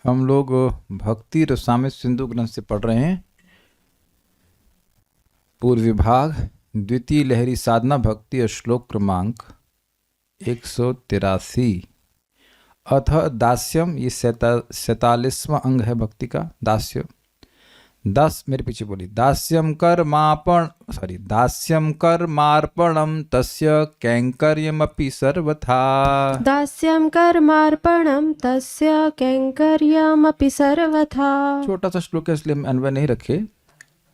हम लोग भक्ति रसामृत सिंधु ग्रंथ से पढ़ रहे हैं। पूर्व विभाग द्वितीय लहरी साधना भक्ति श्लोक क्रमांक 183। अथ दास्यम, ये 47वां अंग है भक्ति का। दास्य 10 मेरे पीछे बोली। दास्यम कर्मार्पणम तस्य कैंकर्यमपि सर्वथा। दास्यं कर्मार्पणं तस्य कैंकर्यमपि सर्वथा। छोटा सा श्लोक है इसलिए हम अन्वय नहीं रखे।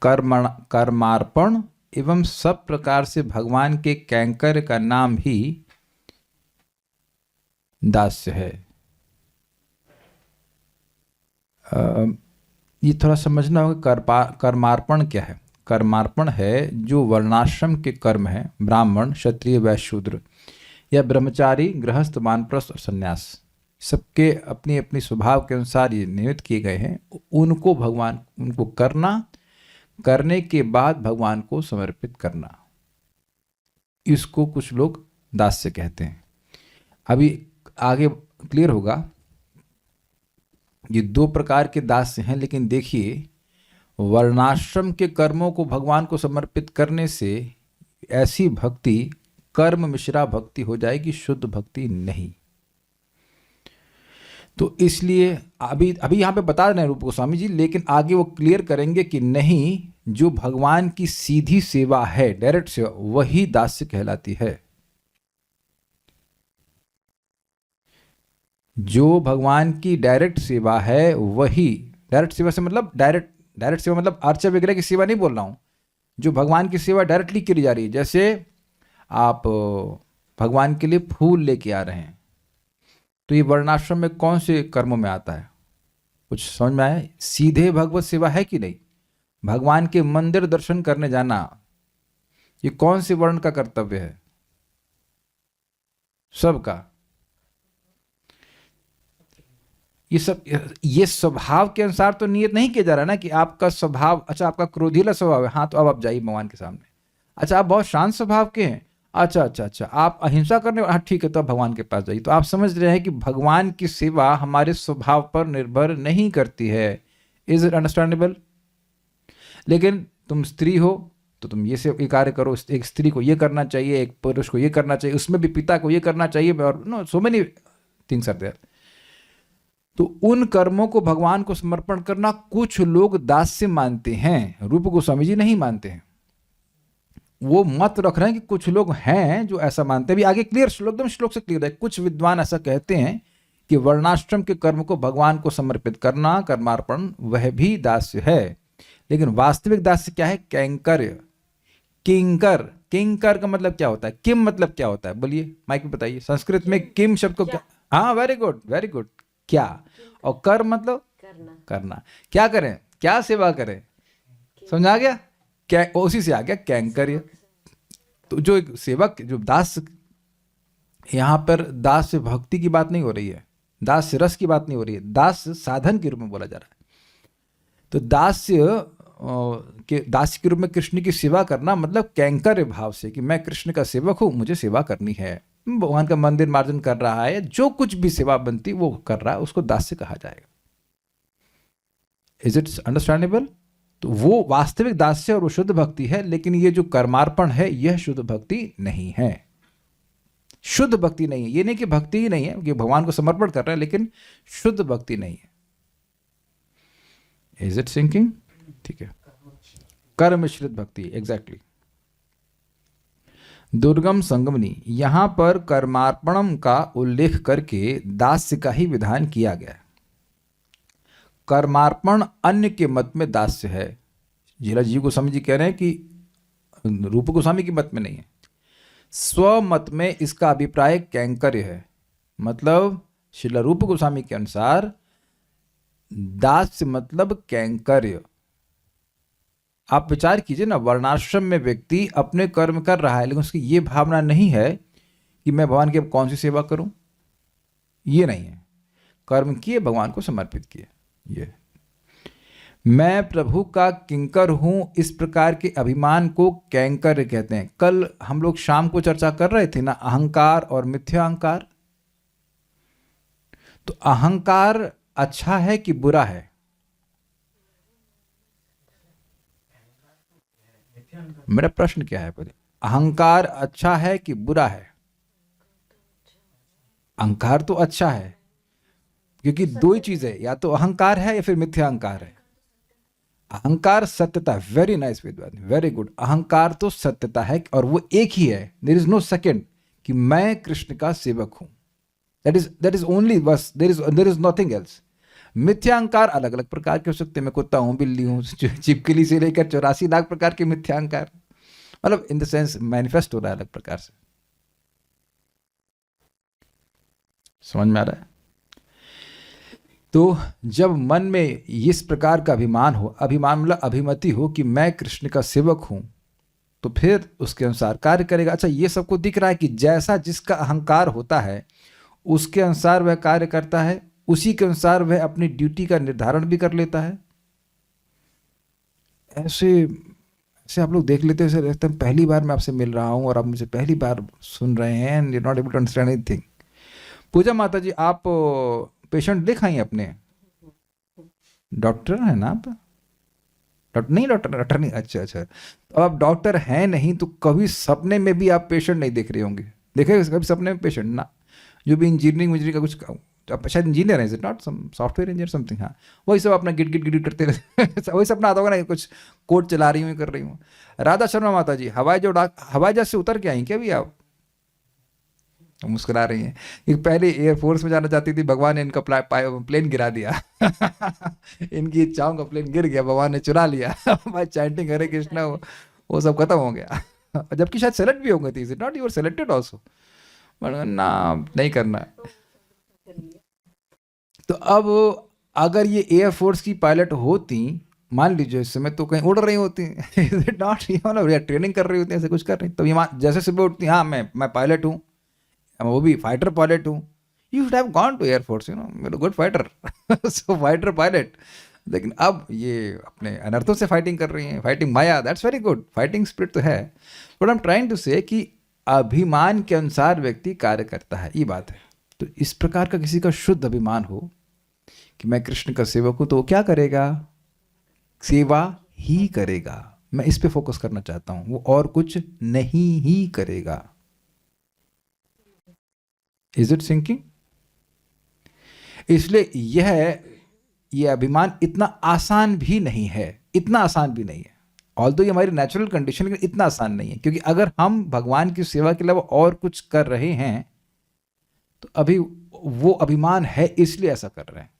कर्मार्पण एवं सब प्रकार से भगवान के कैंकर का नाम ही दास्य है। ये थोड़ा समझना होगा। कर्मार्पण क्या है? कर्मार्पण है जो वर्णाश्रम के कर्म हैं, ब्राह्मण, क्षत्रिय, वैश्य, शूद्र या ब्रह्मचारी, गृहस्थ, वानप्रस्थ और सन्यास, सबके अपनी अपनी स्वभाव के अनुसार ये नियत किए गए हैं। उनको भगवान, उनको करने के बाद भगवान को समर्पित करना, इसको कुछ लोग दास्य कहते हैं। अभी आगे क्लियर होगा। ये 2 प्रकार के दास्य हैं, लेकिन देखिए, वर्णाश्रम के कर्मों को भगवान को समर्पित करने से ऐसी भक्ति कर्म मिश्रा भक्ति हो जाएगी, शुद्ध भक्ति नहीं। तो इसलिए अभी यहाँ पे बता रहे हैं रूप गोस्वामी जी, लेकिन आगे वो क्लियर करेंगे कि नहीं, जो भगवान की सीधी सेवा है, डायरेक्ट सेवा, वही दास्य कहलाती है। जो भगवान की डायरेक्ट सेवा है वही, डायरेक्ट सेवा से मतलब डायरेक्ट सेवा मतलब अर्चा वगैरह की सेवा नहीं बोल रहा हूं। जो भगवान की सेवा डायरेक्टली की जा रही है, जैसे आप भगवान के लिए फूल लेके आ रहे हैं, तो ये वर्णाश्रम में कौन से कर्मों में आता है? कुछ समझ में आया? सीधे भगवत सेवा है कि नहीं? भगवान के मंदिर दर्शन करने जाना, ये कौन से वर्ण का कर्तव्य है? सबका। ये स्वभाव के अनुसार तो नियत नहीं किया जा रहा ना कि आपका स्वभाव, अच्छा आपका क्रोधीला स्वभाव है, हाँ तो अब आप जाइए भगवान के सामने। अच्छा आप बहुत शांत स्वभाव के हैं, अच्छा आप अहिंसा करने, हाँ ठीक है, तो आप भगवान के पास जाइए। तो आप समझ रहे हैं कि भगवान की सेवा हमारे स्वभाव पर निर्भर नहीं करती है। Is it understandable? लेकिन तुम स्त्री हो तो तुम ये कार्य करो, एक स्त्री को ये करना चाहिए, एक पुरुष को ये करना चाहिए, उसमें भी पिता को ये करना चाहिए, और no so many things are there. तो उन कर्मों को भगवान को समर्पण करना कुछ लोग दास्य मानते हैं, रूप गोस्वामी जी नहीं मानते हैं। वो मत रख रहे हैं कि कुछ लोग हैं जो ऐसा मानते हैं। भी आगे क्लियर एकदम श्लोक से क्लियर है। कुछ विद्वान ऐसा कहते हैं कि वर्णाश्रम के कर्म को भगवान को समर्पित करना, कर्मार्पण, वह भी दास्य है। लेकिन वास्तविक दास्य क्या है? कैंकर्य, किंकर। किंकर का मतलब क्या होता है? किम मतलब क्या होता है? बोलिए, माइक में बताइए। संस्कृत में किम शब्द को क्या? हाँ, वेरी गुड वेरी गुड, क्या। और कर मतलब करना। क्या करें? क्या सेवा करें? समझ आ गया? क्या उसी से आ गया कैंकर्य। तो जो एक सेवक, जो दास, यहां पर दास भक्ति की बात नहीं हो रही है, दास रस की बात नहीं हो रही है, दास साधन के रूप में बोला जा रहा है। तो दास के रूप में कृष्ण की सेवा करना मतलब कैंकर्य भाव से कि मैं कृष्ण का सेवक हूं, मुझे सेवा करनी है, भगवान का मंदिर मार्जन कर रहा है, जो कुछ भी सेवा बनती वो कर रहा है, उसको दास्य कहा जाएगा। Is it understandable? तो वो वास्तविक दास्य और वो शुद्ध भक्ति है। लेकिन ये जो कर्मार्पण है, यह शुद्ध भक्ति नहीं है। शुद्ध भक्ति नहीं है। ये नहीं कि भक्ति ही नहीं है, कि भगवान को समर्पण कर रहे हैं, लेकिन शुद्ध भक्ति नहीं है। Is it sinking? ठीक है। कर्म मिश्रित भक्ति, एग्जैक्टली। दुर्गम संगमनी, यहां पर कर्मार्पणम का उल्लेख करके दास्य का ही विधान किया गया है। कर्मार्पण अन्य के मत में दास्य है। जीला जी गोस्वामी जी कह रहे हैं कि रूप गोस्वामी के मत में नहीं है, स्वमत में इसका अभिप्राय कैंकर्य है। मतलब श्रील रूप गोस्वामी के अनुसार दास्य मतलब कैंकर्य। आप विचार कीजिए ना, वर्णाश्रम में व्यक्ति अपने कर्म कर रहा है, लेकिन उसकी ये भावना नहीं है कि मैं भगवान की कौन सी सेवा करूं। ये नहीं है। कर्म किए, भगवान को समर्पित किए। ये मैं प्रभु का किंकर हूं, इस प्रकार के अभिमान को कैंकर्य कहते हैं। कल हम लोग शाम को चर्चा कर रहे थे ना, अहंकार और मिथ्या अहंकार। तो अहंकार अच्छा है कि बुरा है? मेरा प्रश्न क्या है पहले? अहंकार अच्छा है कि बुरा है? अहंकार तो अच्छा है, क्योंकि दो ही चीज है, या तो अहंकार है या फिर मिथ्या अहंकार है। अहंकार सत्यता, वेरी नाइस विद्वान, वेरी गुड। अहंकार तो सत्यता है और वो एक ही है, देर इज नो सेकेंड, कि मैं कृष्ण का सेवक हूं। दैट इज ओनली, बस देर इज नथिंग एल्स। मिथ्या अहंकार अलग अलग प्रकार के हो सकते हैं, मैं कुत्ता हूं, बिल्ली हूं, चिपकली से लेकर 84 लाख प्रकार के मिथ्या अहंकार, मतलब इन द सेंस मैनिफेस्ट हो रहा है अलग प्रकार से। समझ में आ रहा है? तो जब मन में इस प्रकार का अभिमान हो, अभिमान मतलब अभिमति हो कि मैं कृष्ण का सेवक हूं, तो फिर उसके अनुसार कार्य करेगा। अच्छा, ये सबको दिख रहा है कि जैसा जिसका अहंकार होता है उसके अनुसार वह कार्य करता है, उसी के अनुसार वह अपनी ड्यूटी का निर्धारण भी कर लेता है। ऐसे ऐसे आप लोग देख लेते हो, ऐसे लगता है पहली बार मैं आपसे मिल रहा हूं और आप मुझे पहली बार सुन रहे हैं and you not able to understand anything. Puja माता जी, आप पेशेंट दिखाइए अपने, डॉक्टर है ना आप? डॉक्टर नहीं, डॉक्टर नहीं, अच्छा अच्छा। तो आप डॉक्टर हैं नहीं तो कभी सपने में भी आप पेशेंट नहीं देख रहे होंगे। देखे कभी सपने में पेशेंट ना? जो भी इंजीनियरिंग का कुछ, आप शायद इंजीनियर है, is it not some software engineer something, हाँ, वही सब अपना गिट गिट गिट करते रहते वही सपना आता होगा ना, कुछ कोड चला रही हूँ, कर रही हूँ। राधा शर्मा माता जी, हवाई जहाज से उतर के आई क्या अभी आप? मुस्कुरा रही हैं कि पहले एयरफोर्स में जाना चाहती थी, भगवान ने इनका प्लेन गिरा दिया इनकी इच्छाओं का प्लेन गिर गया, भगवान ने चुरा लिया भाई चैंटिंग हरे कृष्णा, वो सब खत्म हो गया जबकि शायद सेलेक्ट भी हो गई थी, is it not, you are selected also, ना नहीं करना। तो अब अगर ये एयरफोर्स की पायलट होती, मान लीजिए इस समय, तो कहीं उड़ रही होती इज इट नॉट, मतलब ट्रेनिंग कर रही होती, ऐसे कुछ कर रही, तो ये जैसे सुबह उठती, हाँ मैं पायलट हूँ, वो भी फाइटर पायलट हूँ, you should have gone to air force, you know, मेरे good fighter so fighter pilot. लेकिन अब ये अपने अनर्थों से फाइटिंग कर रही हैं, फाइटिंग माया, that's very good, fighting spirit तो है, but I am trying to say कि अभिमान के अनुसार व्यक्ति कार्य करता है, ये बात है। तो इस प्रकार का किसी का शुद्ध अभिमान हो कि मैं कृष्ण का सेवक हूं, तो वो क्या करेगा? सेवा ही करेगा। मैं इस पे फोकस करना चाहता हूं, वो और कुछ नहीं ही करेगा। Is it sinking? इसलिए यह अभिमान इतना आसान भी नहीं है, इतना आसान भी नहीं है, ऑल्दो ये हमारी नेचुरल कंडीशन, लेकिन इतना आसान नहीं है, क्योंकि अगर हम भगवान की सेवा के अलावा और कुछ कर रहे हैं तो अभी वो अभिमान है, इसलिए ऐसा कर रहे हैं।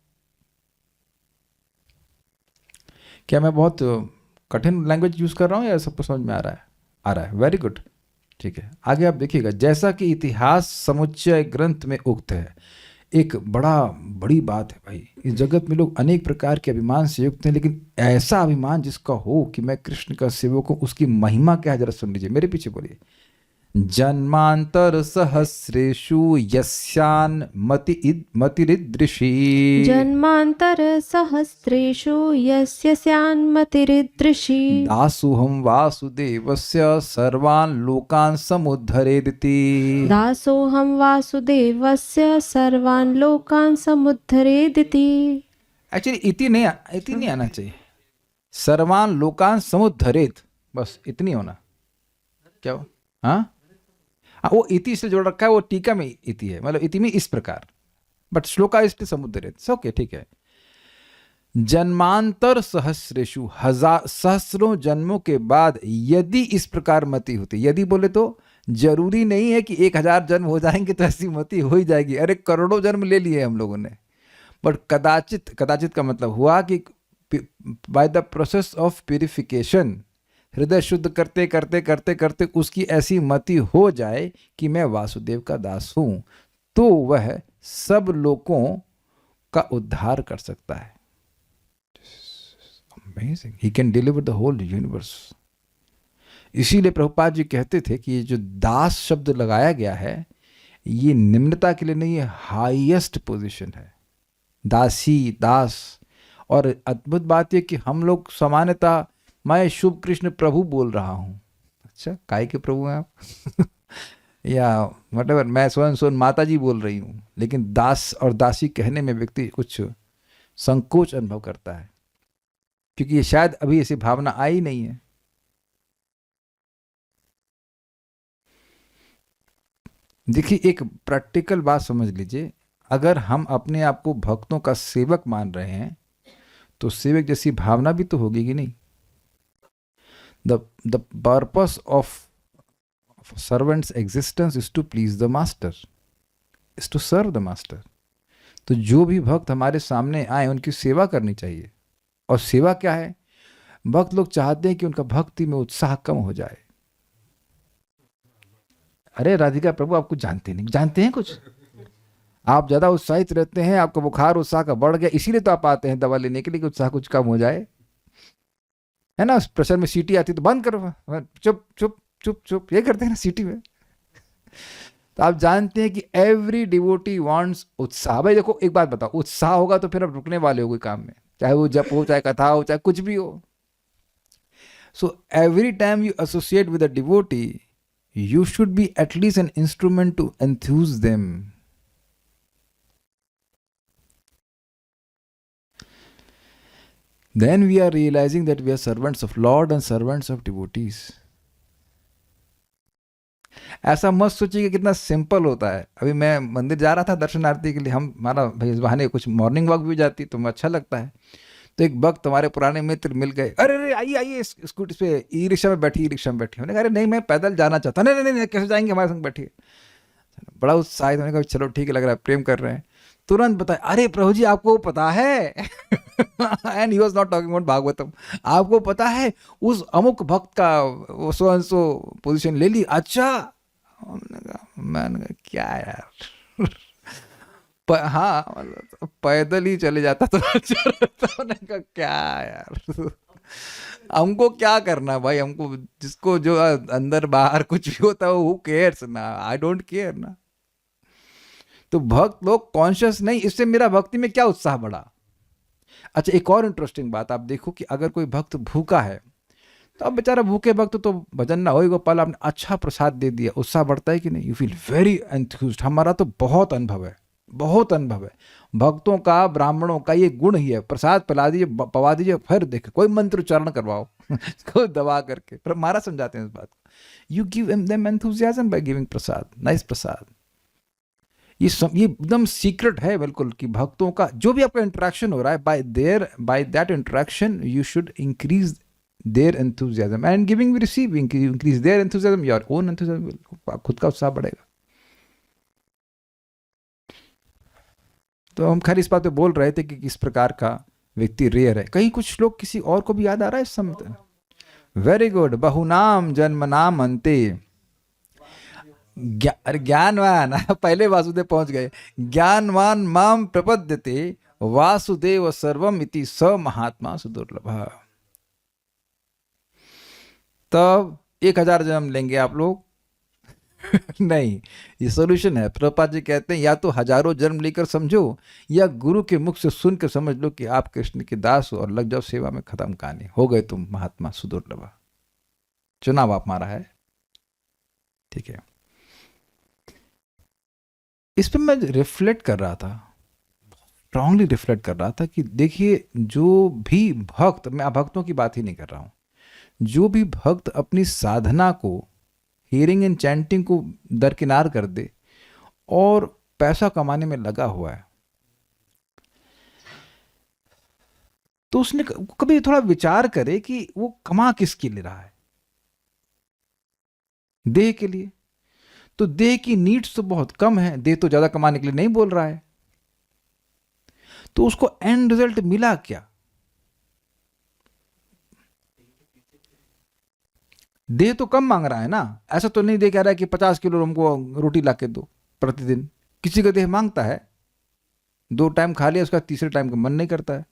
क्या मैं बहुत कठिन लैंग्वेज यूज कर रहा हूं या सबको समझ में आ रहा है? आ रहा है, वेरी गुड, ठीक है। आगे आप देखिएगा, जैसा कि इतिहास समुच्चय ग्रंथ में उक्त है, एक बड़ी बात है भाई, इस जगत में लोग अनेक प्रकार के अभिमान से युक्त हैं, लेकिन ऐसा अभिमान जिसका हो कि मैं कृष्ण का सेवक हूं, उसकी महिमा क्या है, जरा सुन लीजिए, मेरे पीछे बोलिए। जन्मांतर सहस्रेषु यस्यान् मतिरिदृशी, जन्मांतर सहस्रेषु यस्य स्यान्मतिरिदृशी, दासोऽहं वासुदेवस्य सर्वान् लोकान् समुद्धरेदिति। दासोऽहं वासुदेवस्य सर्वान् लोकान् समुद्धरेदिति। एक्चुअली इति नहीं आना चाहिए, सर्वान् लोकान् समुद्धरेत, बस इतनी होना। क्या हो? हाँ, वो इति से जोड़ रखा है, वो टीका में इति है, मतलब इति में इस प्रकार, बट श्लोका इसलिए समुद्धरेत, ओके ठीक है। जन्मांतर सहस्रेषु, सहस्रों जन्मों के बाद यदि इस प्रकार मति होती, यदि बोले तो जरूरी नहीं है कि 1000 जन्म हो जाएंगे तो ऐसी मति हो ही जाएगी, अरे करोड़ों जन्म ले लिए हम लोगों ने, बट कदाचित का मतलब हुआ कि by the process of purification, हृदय शुद्ध करते करते करते करते उसकी ऐसी मति हो जाए कि मैं वासुदेव का दास हूं, तो वह सब लोगों का उद्धार कर सकता है। Amazing. He can deliver the whole universe. इसीलिए प्रभुपाद जी कहते थे कि ये जो दास शब्द लगाया गया है, ये निम्नता के लिए नहीं, है हाईएस्ट पोजीशन है, दासी, दास। और अद्भुत बात यह कि हम लोग सामान्यतः मैं शुभ कृष्ण प्रभु बोल रहा हूं, अच्छा काय के प्रभु हैं आप या व्हाटएवर, मैं स्वयं माता जी बोल रही हूं, लेकिन दास और दासी कहने में व्यक्ति कुछ संकोच अनुभव करता है, क्योंकि ये शायद अभी ऐसी भावना आई नहीं है। देखिए, एक प्रैक्टिकल बात समझ लीजिए, अगर हम अपने आप को भक्तों का सेवक मान रहे हैं तो सेवक जैसी भावना भी तो होगी कि नहीं। The purpose of servant's existence is to please the master, is to serve the master. तो जो भी भक्त हमारे सामने आए उनकी सेवा करनी चाहिए। और सेवा क्या है? भक्त लोग चाहते हैं कि उनका भक्ति में उत्साह कम हो जाए। अरे राधिका प्रभु, आप कुछ जानते नहीं, जानते हैं कुछ? आप ज्यादा उत्साहित रहते हैं, आपका बुखार उत्साह का बढ़ गया, इसीलिए तो आप आते हैं दवा लेने के लिए कि उत्साह कुछ कम हो जाए, है ना। प्रेशर में सीटी आती तो बंद करो, चुप चुप चुप चुप, ये करते हैं ना सीटी में। तो आप जानते हैं कि एवरी डिवोटी वांट्स उत्साह। भाई देखो, एक बात बताओ, उत्साह होगा तो फिर आप रुकने वाले हो कोई काम में, चाहे वो जप हो, चाहे कथा हो, चाहे कुछ भी हो। So every time you associate with a devotee, you should be at least an instrument to enthuse them. Then we are realizing that we are servants of Lord and servants of devotees. ऐसा मत सोचिए कि कितना simple होता है। अभी मैं मंदिर जा रहा था दर्शनार्थी के लिए, हमारा भाई इस बहाने कुछ मॉर्निंग वॉक भी जाती तो मुझे अच्छा लगता है। तो एक वक्त तुम्हारे पुराने मित्र मिल गए, अरे अरे आइए आइए, स्कूटी पे ई रिक्शा में बैठी, ई रिक्शा में बैठी। मैंने कहा अरे नहीं, मैं पैदल जाना चाहता। नहीं नहीं नहीं, कैसे जाएंगे, हमारे संग बैठिए। बड़ा उत्साहित, मैंने कहा चलो ठीक है, लग रहा है प्रेम कर रहे हैं। तुरंत बताया, अरे प्रभु जी आपको पता है and he was not talking about Bhagavatam, आपको पता है उस अमुक भक्त का वो सो एंड सो पोजीशन ले ली। अच्छा, मैंने कहा क्या यार हाँ, मतलब पैदल ही चले जाता तो अच्छा रहता। मैंने कहा क्या यार, हमको क्या करना भाई, हमको जिसको जो अंदर बाहर कुछ भी होता है वो केयर्स ना, आई डोंट केयर ना। तो भक्त लोग कॉन्शियस नहीं, इससे मेरा भक्ति में क्या उत्साह बढ़ा। अच्छा, एक और इंटरेस्टिंग बात आप देखो कि अगर कोई भक्त भूखा है तो अब बेचारा भूखे भक्त तो भजन ना हो, गोपाल आपने अच्छा प्रसाद दे दिया, उत्साह बढ़ता है कि नहीं? You feel very enthused. हमारा तो बहुत अनुभव है, बहुत अनुभव है भक्तों का, ब्राह्मणों का ये गुण ही है। प्रसाद पिला दीजिए, पवा दीजिए, फिर देखे कोई मंत्र उच्चारण करवाओ कोई दबा करके, पर हमारा समझाते हैं इस बात को। You give them enthusiasm by giving prasad, nice prasad. ये एकदम सीक्रेट है बिल्कुल कि भक्तों का जो भी आपका इंटरेक्शन हो रहा है, by that interaction you should increase their enthusiasm and giving we receive, increase their enthusiasm, your own enthusiasm, खुद का उत्साह बढ़ेगा। तो हम खैर इस बात पे बोल रहे थे कि किस प्रकार का व्यक्ति रेयर है। कहीं कुछ लोग किसी और को भी याद आ रहा है इस समय? Very good. बहुनाम जन्मनाम अंते ज्ञानवान पहले वासुदेव पहुंच गए। ज्ञानवान माम प्रपद्यते वासुदेव सर्वम इति स महात्मा सुदुर्लभ। तब 1000 जन्म लेंगे आप लोग नहीं, ये सोल्यूशन है। प्रभुपाद जी कहते हैं या तो हजारों जन्म लेकर समझो, या गुरु के मुख से सुनकर समझ लो कि आप कृष्ण के दास हो और लग जाओ सेवा में, खत्म कहानी, हो गए तुम महात्मा सुदुर्लभ। चुनाव आप मारा है, ठीक है। इस पर मैं रिफ्लेक्ट कर रहा था, स्ट्रांगली रिफ्लेक्ट कर रहा था कि देखिए, जो भी भक्त, मैं भक्तों की बात ही नहीं कर रहा हूं, जो भी भक्त अपनी साधना को, हियरिंग एंड चैंटिंग को दरकिनार कर दे और पैसा कमाने में लगा हुआ है, तो उसने कभी थोड़ा विचार करे कि वो कमा किसके लिए रहा है? देह के लिए। तो देह की नीड्स तो बहुत कम है, देह तो ज्यादा कमाने के लिए नहीं बोल रहा है। तो उसको एंड रिजल्ट मिला क्या? देह तो कम मांग रहा है ना, ऐसा तो नहीं दे कह रहा है कि 50 किलो हमको रोटी ला के दो प्रतिदिन। किसी का देह मांगता है, 2 टाइम खा लिया, उसका तीसरे टाइम का मन नहीं करता है।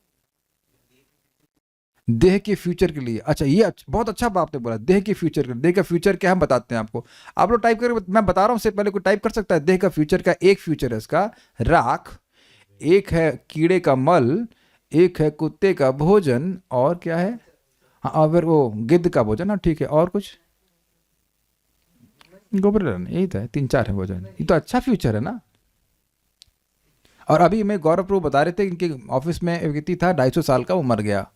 देह के फ्यूचर के लिए। अच्छा, ये बहुत अच्छा बात आपने बोला, देह के फ्यूचर के लिए। देह का फ्यूचर क्या हम बताते हैं आपको, आप लोग टाइप करके, मैं बता रहा हूं, उससे पहले कोई टाइप कर सकता है। देह का फ्यूचर का एक फ्यूचर है इसका राख, एक है कीड़े का मल, एक है कुत्ते का भोजन, और क्या है, हाँ फिर वो गिद्ध का भोजन। हाँ ठीक है, और कुछ गोबर, यही तो है, 3-4 है भोजन। ये तो अच्छा फ्यूचर है ना। और अभी मैं गौरव प्रभु बता रहे थे, इनके ऑफिस में एक व्यक्ति था 250 साल का, वो मर गया।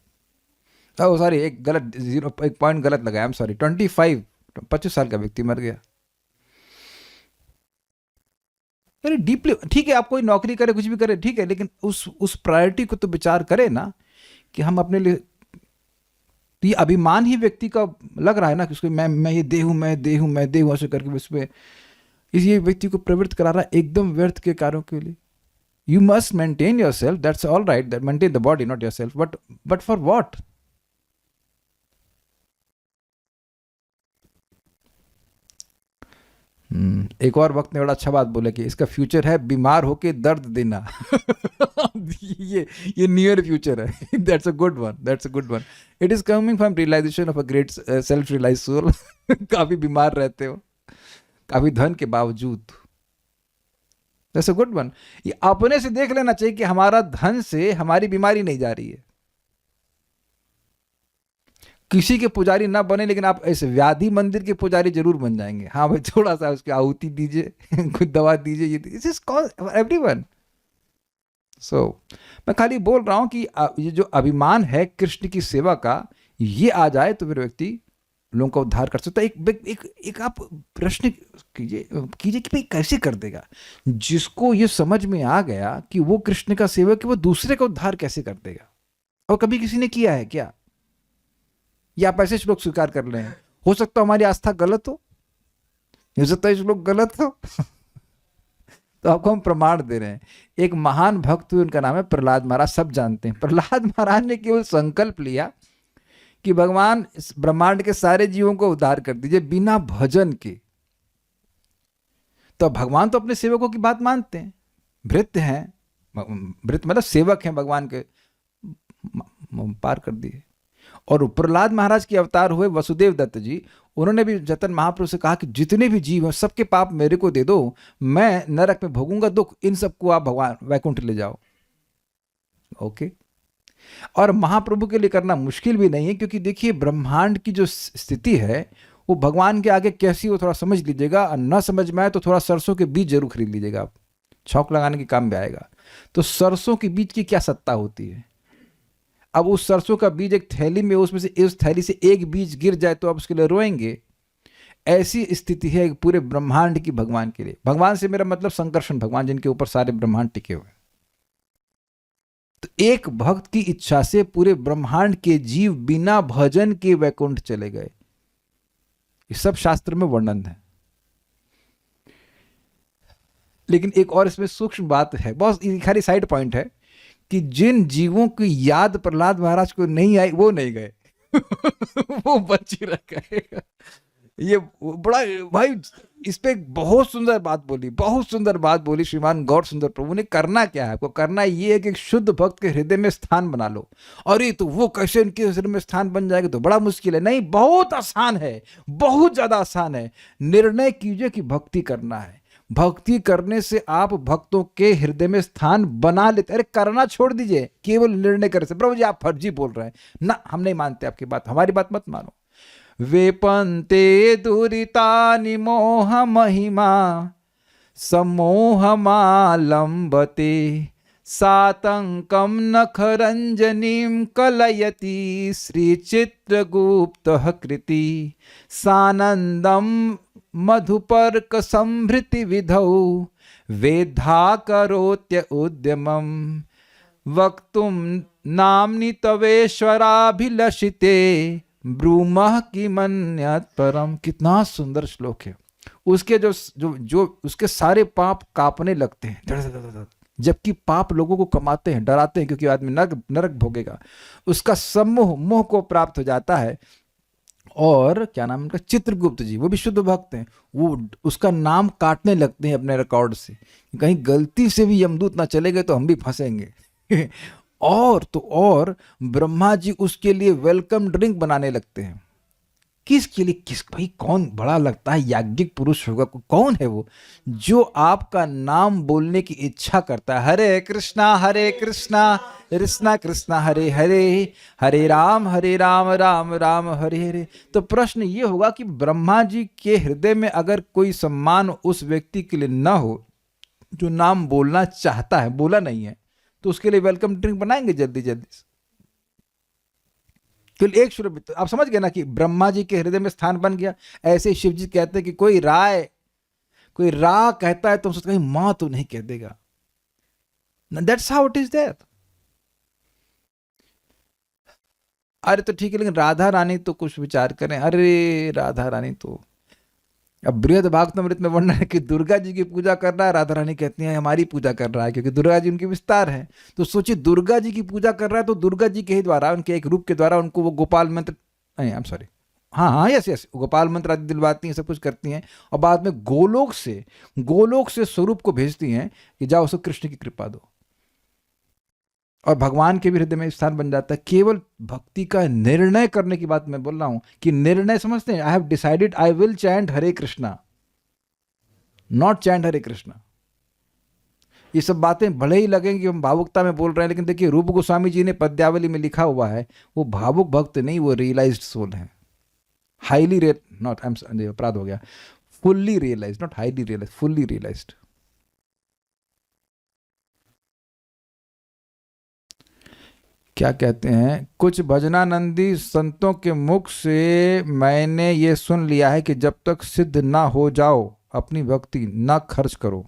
ओ सॉरी, एक पॉइंट गलत लगाया, आई एम सॉरी, 25 साल का व्यक्ति मर गया। अरे डीपली ठीक है, आप कोई नौकरी करे, कुछ भी करे, ठीक है, लेकिन उस प्रायोरिटी को तो विचार करे ना, कि हम अपने लिए, तो ये अभिमान ही व्यक्ति का लग रहा है ना कि उसको मैं ये देह हूं, मैं देह हूं ऐसे करके उसमें इसी व्यक्ति को प्रवृत्त करा रहा है एकदम व्यर्थ के कार्यों के लिए। You must maintain your self, that's all right, that maintain the body not your self, but for what? एक और वक्त ने बड़ा अच्छा बात बोला कि इसका फ्यूचर है बीमार होके दर्द देना। ये नियर फ्यूचर है। That's a good one, that's a good one. It is coming from realisation of a great self realise soul. काफी बीमार रहते हो, काफी धन के बावजूद। That's a good one. ये अपने से देख लेना चाहिए कि हमारा धन से हमारी बीमारी नहीं जा रही है। किसी के पुजारी ना बने, लेकिन आप ऐसे व्याधि मंदिर के पुजारी जरूर बन जाएंगे। हाँ भाई, थोड़ा सा उसकी आहुति दीजिए, कुछ दवा दीजिए, ये इज कॉल एवरीवन। सो मैं खाली बोल रहा हूं कि ये जो अभिमान है कृष्ण की सेवा का, ये आ जाए तो फिर व्यक्ति लोगों का उद्धार कर सकता है। एक आप प्रश्न कीजिए कि भाई कैसे कर देगा? जिसको ये समझ में आ गया कि वो कृष्ण का सेवक है, वो दूसरे का उद्धार कैसे कर देगा? और कभी किसी ने किया है क्या? या आप ऐसे श्लोक स्वीकार कर लें? हो सकता है हमारी आस्था गलत हो सकता है श्लोक गलत हो। तो आपको हम प्रमाण दे रहे हैं। एक महान भक्त हुए, उनका नाम है प्रहलाद महाराज, सब जानते हैं। प्रहलाद महाराज ने केवल संकल्प लिया कि भगवान इस ब्रह्मांड के सारे जीवों को उद्धार कर दीजिए बिना भजन के। तो भगवान तो अपने सेवकों की बात मानते हैं, भृत्य हैं, भृत्य मतलब सेवक हैं भगवान के, पार कर दिए। और प्रहलाद महाराज के अवतार हुए वसुदेव दत्त जी, उन्होंने भी जतन महाप्रभु से कहा कि जितने भी जीव हैं सबके पाप मेरे को दे दो, मैं नरक में भोगूंगा दुख, इन सबको आप भगवान वैकुंठ ले जाओ। ओके। और महाप्रभु के लिए करना मुश्किल भी नहीं है, क्योंकि देखिए ब्रह्मांड की जो स्थिति है वो भगवान के आगे कैसी, वो थोड़ा समझ लीजिएगा। और न समझ में आए तो थोड़ा सरसों के बीज जरूर खरीद लीजिएगा, आप छौंक लगाने के काम में आएगा। तो सरसों के बीज की क्या सत्ता होती है? अब उस सरसों का बीज एक थैली में, उसमें से इस थैली से एक बीज गिर जाए तो आप उसके लिए रोएंगे। ऐसी स्थिति है पूरे ब्रह्मांड की भगवान के लिए। भगवान से मेरा मतलब संकर्षण भगवान, जिनके ऊपर सारे ब्रह्मांड टिके हुए। तो एक भक्त की इच्छा से पूरे ब्रह्मांड के जीव बिना भजन के वैकुंठ चले गए। ये सब शास्त्र में वर्णन है। लेकिन एक और इसमें सूक्ष्म बात है, बहुत खाली साइड पॉइंट है, कि जिन जीवों की याद प्रहलाद महाराज को नहीं आई वो नहीं गए। वो बच ही रह गए। ये बड़ा भाई, इस पे बहुत सुंदर बात बोली, बहुत सुंदर बात बोली श्रीमान गौर सुंदर प्रभु ने। करना क्या है आपको? करना ये है कि शुद्ध भक्त के हृदय में स्थान बना लो। अरे तो वो कैसे इनके हृदय में स्थान बन जाएगा? तो बड़ा मुश्किल है। नहीं, बहुत आसान है, बहुत ज्यादा आसान है। निर्णय कीजिए कि भक्ति करना है। भक्ति करने से आप भक्तों के हृदय में स्थान बना लेते। अरे करना छोड़ दीजिए, केवल निर्णय करने से। प्रभु जी आप फर्जी बोल रहे हैं ना, हम नहीं मानते आपकी बात, हमारी बात मत मानो। वेपन्ते दुरितानि मोह महिमा समोहमालंबते सातंकम नखरंजनीं कलयति श्रीचित्रगुप्तः कृति सानंदम मधुपर्क संभृति विधौ वेद्धा करोत्य उद्यमं वक्तुम नाम्नि तवेश्वराभिलषिते ब्रूमः किमन्यत् परम। कितना सुंदर श्लोक है। उसके जो उसके सारे पाप कांपने लगते हैं, जबकि पाप लोगों को कमाते हैं, डराते हैं, क्योंकि आदमी नरक भोगेगा। उसका सम्मोह मोह को प्राप्त हो जाता है। और क्या नाम उनका? चित्रगुप्त जी, वो भी शुद्ध भक्त हैं। वो उसका नाम काटने लगते हैं अपने रिकॉर्ड से, कहीं गलती से भी यमदूत ना चले गए तो हम भी फंसेंगे। और ब्रह्मा जी उसके लिए वेलकम ड्रिंक बनाने लगते हैं। किसके लिए? भाई कौन बड़ा लगता है? याज्ञिक पुरुष होगा। कौन है वो जो आपका नाम बोलने की इच्छा करता है? हरे कृष्णा कृष्णा कृष्णा हरे हरे, हरे राम राम राम हरे हरे। तो प्रश्न ये होगा कि ब्रह्मा जी के हृदय में अगर कोई सम्मान उस व्यक्ति के लिए न हो जो नाम बोलना चाहता है, बोला नहीं है, तो उसके लिए वेलकम ड्रिंक बनाएंगे जल्दी जल्दी से। केवल एक श्लोक, आप समझ गए ना कि ब्रह्मा जी के हृदय में स्थान बन गया। ऐसे ही शिव जी कहते हैं कि कोई रा कहता है तो उसको कहीं मां तो नहीं कह देगा। That's how it is there. अरे तो ठीक है, लेकिन राधा रानी तो कुछ विचार करें। अरे राधा रानी तो, अब बृहद भागवतमृत में वर्णन है कि दुर्गा जी की पूजा कर रहा है, राधा रानी कहती हैं हमारी पूजा कर रहा है, क्योंकि दुर्गा जी उनकी विस्तार है। तो सोचिए, दुर्गा जी की पूजा कर रहा है तो दुर्गा जी के ही द्वारा, उनके एक रूप के द्वारा उनको वो गोपाल मंत्र, नहीं आई एम सॉरी, हाँ यस गोपाल मंत्र आदि दिलवाती हैं, सब कुछ करती हैं, और बाद में गोलोक से स्वरूप को भेजती हैं कि जाओ उसको कृष्ण की कृपा दो, और भगवान के भी हृदय में स्थान बन जाता है। केवल भक्ति का निर्णय करने की बात मैं बोल रहा हूं कि निर्णय समझते हैं, I have decided I will chant Hare Krishna, not chant Hare Krishna. ये सब बातें भले ही लगेंगे कि हम भावुकता में बोल रहे हैं, लेकिन देखिए रूप गोस्वामी जी ने पद्यावली में लिखा हुआ है, वो भावुक भक्त नहीं, वो रियलाइज्ड सोल है। हाईली नॉट, अपराध हो गया, fully realised, not highly realised, fully realised. क्या कहते हैं, कुछ भजनानंदी संतों के मुख से मैंने ये सुन लिया है कि जब तक सिद्ध ना हो जाओ अपनी भक्ति ना खर्च करो।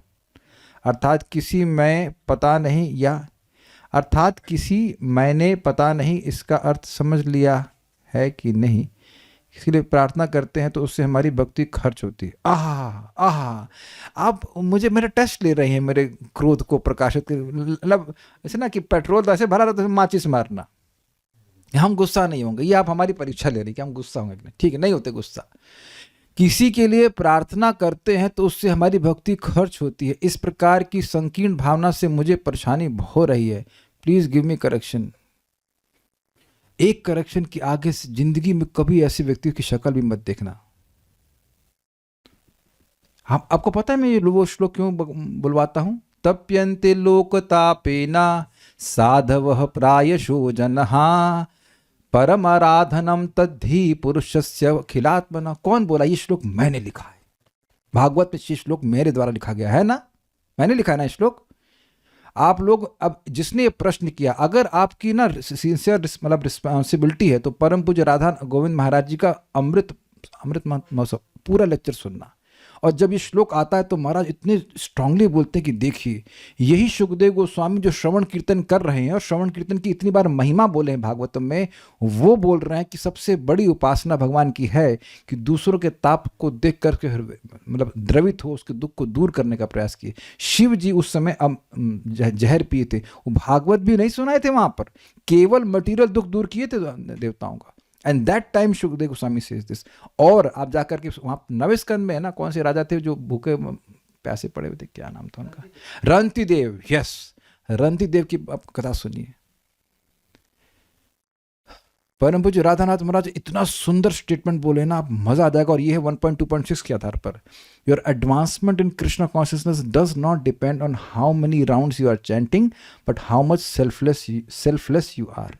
अर्थात किसी मैंने पता नहीं इसका अर्थ समझ लिया है कि नहीं, इसलिए प्रार्थना करते हैं तो उससे हमारी भक्ति खर्च होती है। आप मुझे मेरा टेस्ट ले रहे हैं, मेरे क्रोध को प्रकाशित कर, मतलब ऐसे ना कि पेट्रोल तो ऐसे भरा रहता है, माचिस मारना। हम गुस्सा नहीं होंगे, ये आप हमारी परीक्षा ले रही कि हम गुस्सा होंगे, ठीक है, नहीं होते गुस्सा। किसी के लिए प्रार्थना करते हैं तो उससे हमारी भक्ति खर्च होती है। इस प्रकार की संकीर्ण भावना से मुझे परेशानी हो रही है, प्लीज गिव मी करेक्शन। एक करेक्शन की आगे से जिंदगी में कभी ऐसे व्यक्तियों की शक्ल भी मत देखना। हम, आपको पता है मैं ये वो श्लोक क्यों बुलवाता हूं? तप्यन्ते लोकतापेना साधवः प्रायशो जनहा परमाराधनम तद्धि पुरुषस्य खिलात्मना। कौन बोला? ये श्लोक मैंने लिखा है, भागवत में ये श्लोक मेरे द्वारा लिखा गया है ना, मैंने लिखा है ना श्लोक। आप लोग, अब जिसने ये प्रश्न किया, अगर आपकी ना सिंसियर मतलब रिस्पॉन्सिबिलिटी है तो परम पूज्य राधा गोविंद महाराज जी का अमृत महोत्सव पूरा लेक्चर सुनना। और जब ये श्लोक आता है तो महाराज इतने स्ट्रांगली बोलते हैं कि देखिए यही सुखदेव गोस्वामी जो श्रवण कीर्तन कर रहे हैं और श्रवण कीर्तन की इतनी बार महिमा बोले हैं भागवतम में, वो बोल रहे हैं कि सबसे बड़ी उपासना भगवान की है कि दूसरों के ताप को देख करके मतलब द्रवित हो, उसके दुख को दूर करने का प्रयास किए। शिव जी उस समय जहर पिए थे, वो भागवत भी नहीं सुनाए थे वहां पर, केवल मटीरियल दुख दूर किए थे देवताओं का। And that time Sukhdev Goswami says this. और आप जाकर के वहां नवे स्कंद में है ना, कौन से राजा थे जो भूखे प्यासे पड़े हुए थे, क्या नाम था उनका? रंतिदेव। यस, रंतिदेव की आप कथा सुनिए। परम पूज्य राधानाथ महाराज इतना सुंदर स्टेटमेंट बोले ना, आप मजा आ जाएगा। और ये है 1.2.6 के आधार पर, your advancement in Krishna consciousness does not depend on how many rounds you are chanting but how much selfless you are.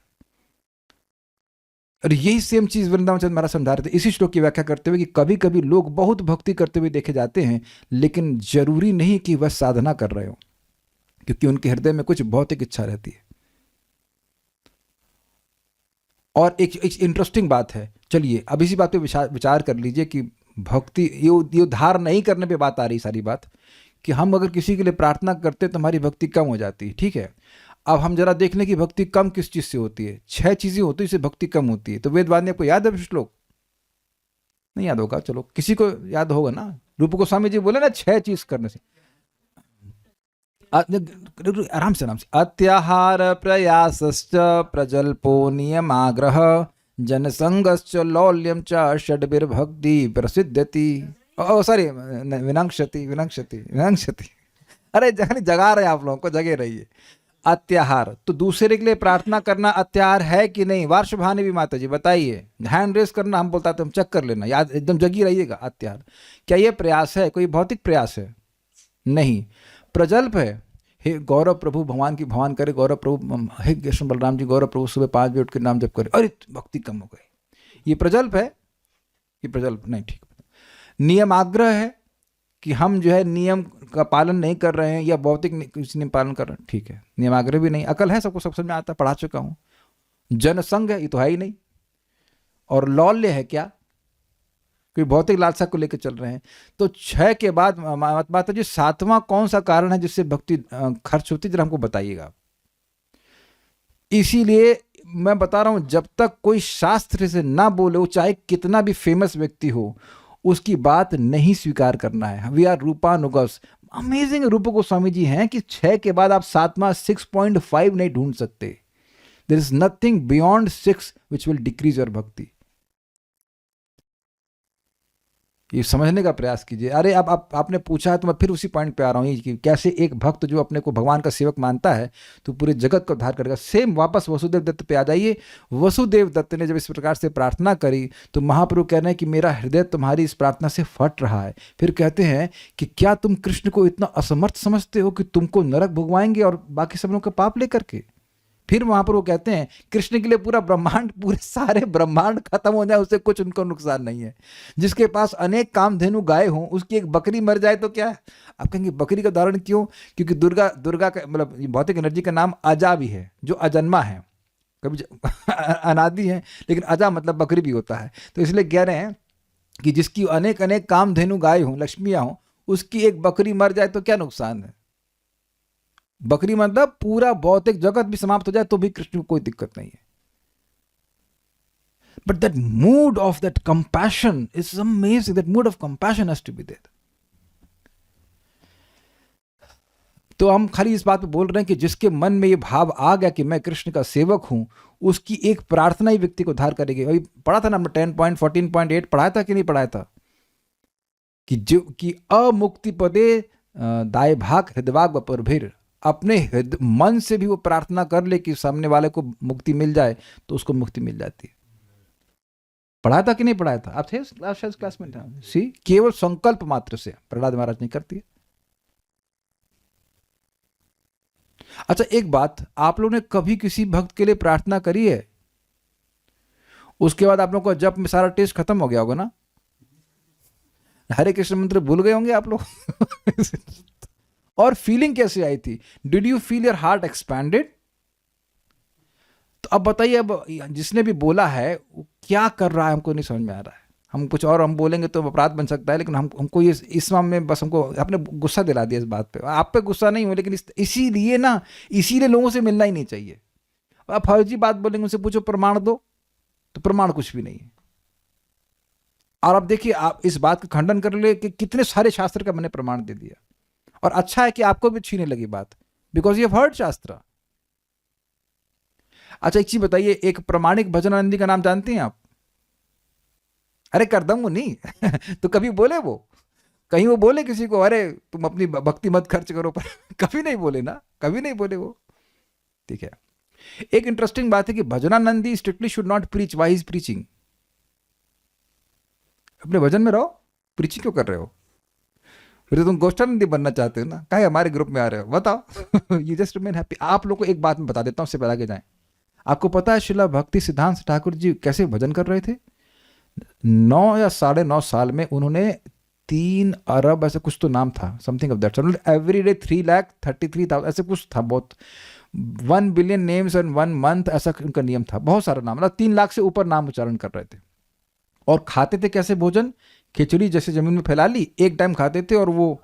और यही सेम चीज वृंदावन चंद्र महाराज समझा रहे थे इसी श्लोक की व्याख्या करते हुए कि कभी कभी लोग बहुत भक्ति करते हुए देखे जाते हैं, लेकिन जरूरी नहीं कि वह साधना कर रहे हो, क्योंकि उनके हृदय में कुछ भौतिक इच्छा रहती है। और एक इंटरेस्टिंग बात है, चलिए अब इसी बात पे विचार कर लीजिए कि भक्ति ये उद्धार नहीं करने पे बात आ रही सारी बात, कि हम अगर किसी के लिए प्रार्थना करते तो हमारी भक्ति कम हो जाती है, ठीक है। अब हम जरा देख लें कि भक्ति कम किस चीज से होती है। 6 चीजें होती है जिससे भक्ति कम होती है। तो वेदवाद ने आपको याद है श्लोक? नहीं याद होगा, चलो किसी को याद होगा ना। रूप गोस्वामी जी बोले ना 6 चीज करने से, आराम से अत्याहार प्रयासश्च प्रजल्पो नियमाग्रह जनसंगश्च लौल्यम च षड्भिर्भक्ति प्रसिद्ध्यति। सॉरी, विनंक्षति। अरे जगा रहे आप लोगों को, जगे रहिए। अत्याहार, तो दूसरे के लिए प्रार्थना करना अत्याहार है कि नहीं? वार्षभानी भी माता जी बताइए। हैंड रेस करना हम बोलता तो हम चेक कर लेना, याद एकदम जगी रहिएगा। अत्याहार क्या ये प्रयास है? कोई भौतिक प्रयास है? नहीं, प्रजल्प है। हे गौरव प्रभु, भगवान करे गौरव प्रभु, हे कृष्ण बलराम जी गौरव प्रभु सुबह 5 बजे उठ के नाम जप करे, अरे भक्ति कम हो गई, ये प्रजल्प है? ये प्रजल्प नहीं, ठीक। नियमाग्रह है कि हम जो है नियम का पालन नहीं कर रहे हैं या भौतिक कुछ नियम पालन कर रहे हैं, ठीक है, नियमाग्रह भी नहीं, अकल है, सबको सब समझ में आता, पढ़ा चुका हूँ। जनसंघ है, ये तो है ही नहीं। और लौल्य है क्या, कोई भौतिक लालसा को लेकर चल रहे हैं। तो 6 के बाद माता जी 7वां कौन सा कारण है जिससे भक्ति खर्च होती, जरा हमको बताइएगा। इसीलिए मैं बता रहा हूं, जब तक कोई शास्त्र से ना बोले, वो चाहे कितना भी फेमस व्यक्ति हो, उसकी बात नहीं स्वीकार करना है। We are रूपानुगस। अमेजिंग रूप गोस्वामी जी हैं कि 6 के बाद आप 7वां 6.5 नहीं ढूंढ सकते। There is nothing beyond 6 which will decrease your bhakti. ये समझने का प्रयास कीजिए। अरे अब आपने पूछा तो मैं फिर उसी पॉइंट पे आ रहा हूँ कि कैसे एक भक्त जो अपने को भगवान का सेवक मानता है तो पूरे जगत को उद्धार करेगा। सेम वापस वसुदेव दत्त पे आ जाइए। वसुदेव दत्त ने जब इस प्रकार से प्रार्थना करी तो महाप्रभु कह रहे हैं कि मेरा हृदय तुम्हारी इस प्रार्थना से फट रहा है। फिर कहते हैं कि क्या तुम कृष्ण को इतना असमर्थ समझते हो कि तुमको नरक भुगवाएंगे और बाकी सब लोगों का पाप लेकर के। फिर वहां पर वो कहते हैं कृष्ण के लिए पूरा ब्रह्मांड, पूरे सारे ब्रह्मांड खत्म हो जाए, उससे कुछ उनको नुकसान नहीं है। जिसके पास अनेक कामधेनु गाय हो, उसकी एक बकरी मर जाए तो क्या है। आप कहेंगे बकरी का उदाहरण क्यों? क्योंकि दुर्गा का मतलब भौतिक एनर्जी का नाम अजा भी है, जो अजन्मा है, कभी अनादि है, लेकिन अजा मतलब बकरी भी होता है। तो इसलिए कह रहे हैं कि जिसकी अनेक अनेक कामधेनु गाय हो, लक्ष्मियां हो, उसकी एक बकरी मर जाए तो क्या नुकसान है। बकरी मतलब पूरा भौतिक जगत भी समाप्त हो जाए तो भी कृष्ण को कोई दिक्कत नहीं है। But that mood of that compassion is amazing. That mood of compassion has to be there. तो हम खाली इस बात पे बोल रहे हैं कि जिसके मन में ये भाव आ गया कि मैं कृष्ण का सेवक हूं, उसकी एक प्रार्थना ही व्यक्ति को उद्धार करेगी। अभी पढ़ा था ना हमने 10.14.8 पढ़ाया था कि नहीं पढ़ाया था कि जो कि अमुक्ति पदे दाय भाग हृदवाग वपुर्भिर, अपने मन से भी वो प्रार्थना कर ले कि सामने वाले को मुक्ति मिल जाए तो उसको मुक्ति मिल जाती है। पढ़ाया था कि नहीं पढ़ाया था? आप थे शायद क्लास में था। सी, केवल संकल्प मात्र से प्रहलाद महाराज नहीं करती है। अच्छा एक बात, आप लोगों ने कभी किसी भक्त के लिए प्रार्थना करी है, उसके बाद आप लोगों को जब में सारा टेस्ट खत्म हो गया होगा ना? हरे कृष्ण मंत्र भूल गए होंगे आप लोग। और फीलिंग कैसे आई थी? Did you feel your heart expanded? तो अब बताइए, अब जिसने भी बोला है वो क्या कर रहा है हमको नहीं समझ में आ रहा है। हम कुछ और हम बोलेंगे तो अपराध बन सकता है, लेकिन हमको ये इस मामले में बस हमको आपने गुस्सा दिला दिया इस बात पे। आप पे गुस्सा नहीं हो, लेकिन इसीलिए लोगों से मिलना ही नहीं चाहिए। आप फर्जी बात बोलेंगे, उनसे पूछो प्रमाण दो, तो प्रमाण कुछ भी नहीं है। और अब देखिए, आप इस बात का खंडन कर ले कि कितने सारे शास्त्र का मैंने प्रमाण दे दिया। और अच्छा है कि आपको भी छीने लगी बात, बिकॉज यू हैव हर्ड शास्त्र। अच्छा एक चीज बताइए, एक प्रमाणिक भजनानंदी का नाम जानते हैं आप? अरे करदम नहीं तो कभी बोले वो, कहीं वो बोले किसी को अरे तुम अपनी भक्ति मत खर्च करो पर कभी नहीं बोले ना, कभी नहीं बोले वो। ठीक है, एक इंटरेस्टिंग बात है कि bhajanandi strictly should not preach. Why is preaching? अपने भजन में रहो, प्रीचिंग क्यों कर रहे हो? फिर तो तुम गोष्ठानंदी बनना चाहते हो ना, काहे हमारे ग्रुप में आ रहे हो, बताओ। You just remain happy. आप लोग को एक बात मैं बता देता हूं, उससे पहले आगे जाएं। आपको पता है श्रीला भक्ति सिद्धांत ठाकुर जी कैसे भजन कर रहे थे? 9 या 9.5 साल में उन्होंने 3 अरब ऐसा कुछ तो नाम था, something of that, every day 3,33,000 ऐसे कुछ था, बहुत 1 बिलियन नेम्स इन 1 मंथ ऐसा उनका नियम था। बहुत सारा नाम, मतलब 3 लाख से ऊपर नाम उच्चारण कर रहे थे। और खाते थे कैसे भोजन? खिचड़ी जैसे जमीन में फैला ली, एक टाइम खाते थे। और वो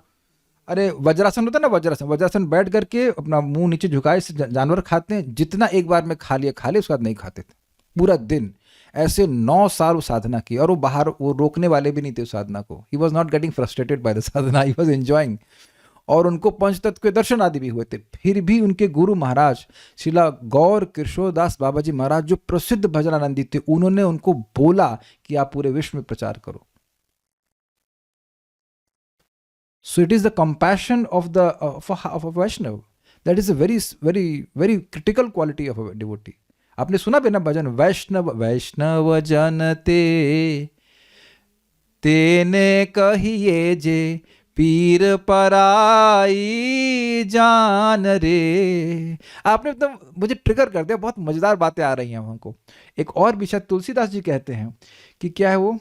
अरे वज्रासन होता है ना, वज्रासन बैठ करके अपना मुंह नीचे झुकाए से जानवर खाते हैं, जितना एक बार में खा लिया उसके बाद नहीं खाते थे पूरा दिन। ऐसे 9 साल वो साधना की, और वो बाहर वो रोकने वाले भी नहीं थे उस साधना को। He was not getting frustrated by the Sadhana, he was enjoying. और उनको पंचतत्व के दर्शन आदि भी हुए थे। फिर भी उनके गुरु महाराज श्रीला गौर किशोरदास बाबा जी महाराज, जो प्रसिद्ध भजनानंदी थे, उन्होंने उनको बोला कि आप पूरे विश्व में प्रचार करो। So it is the compassion of a Vaishnav. That is a very, very, very critical quality of a devotee. आपने सुना भी ना भजन, वैष्णव जन तेने कहिए जे पीर पराई जान रे। आपने तो मुझे ट्रिगर कर दिया, बहुत मजेदार बातें आ रही हैं हमको। एक और भी शायद तुलसीदास जी कहते हैं कि क्या है वो,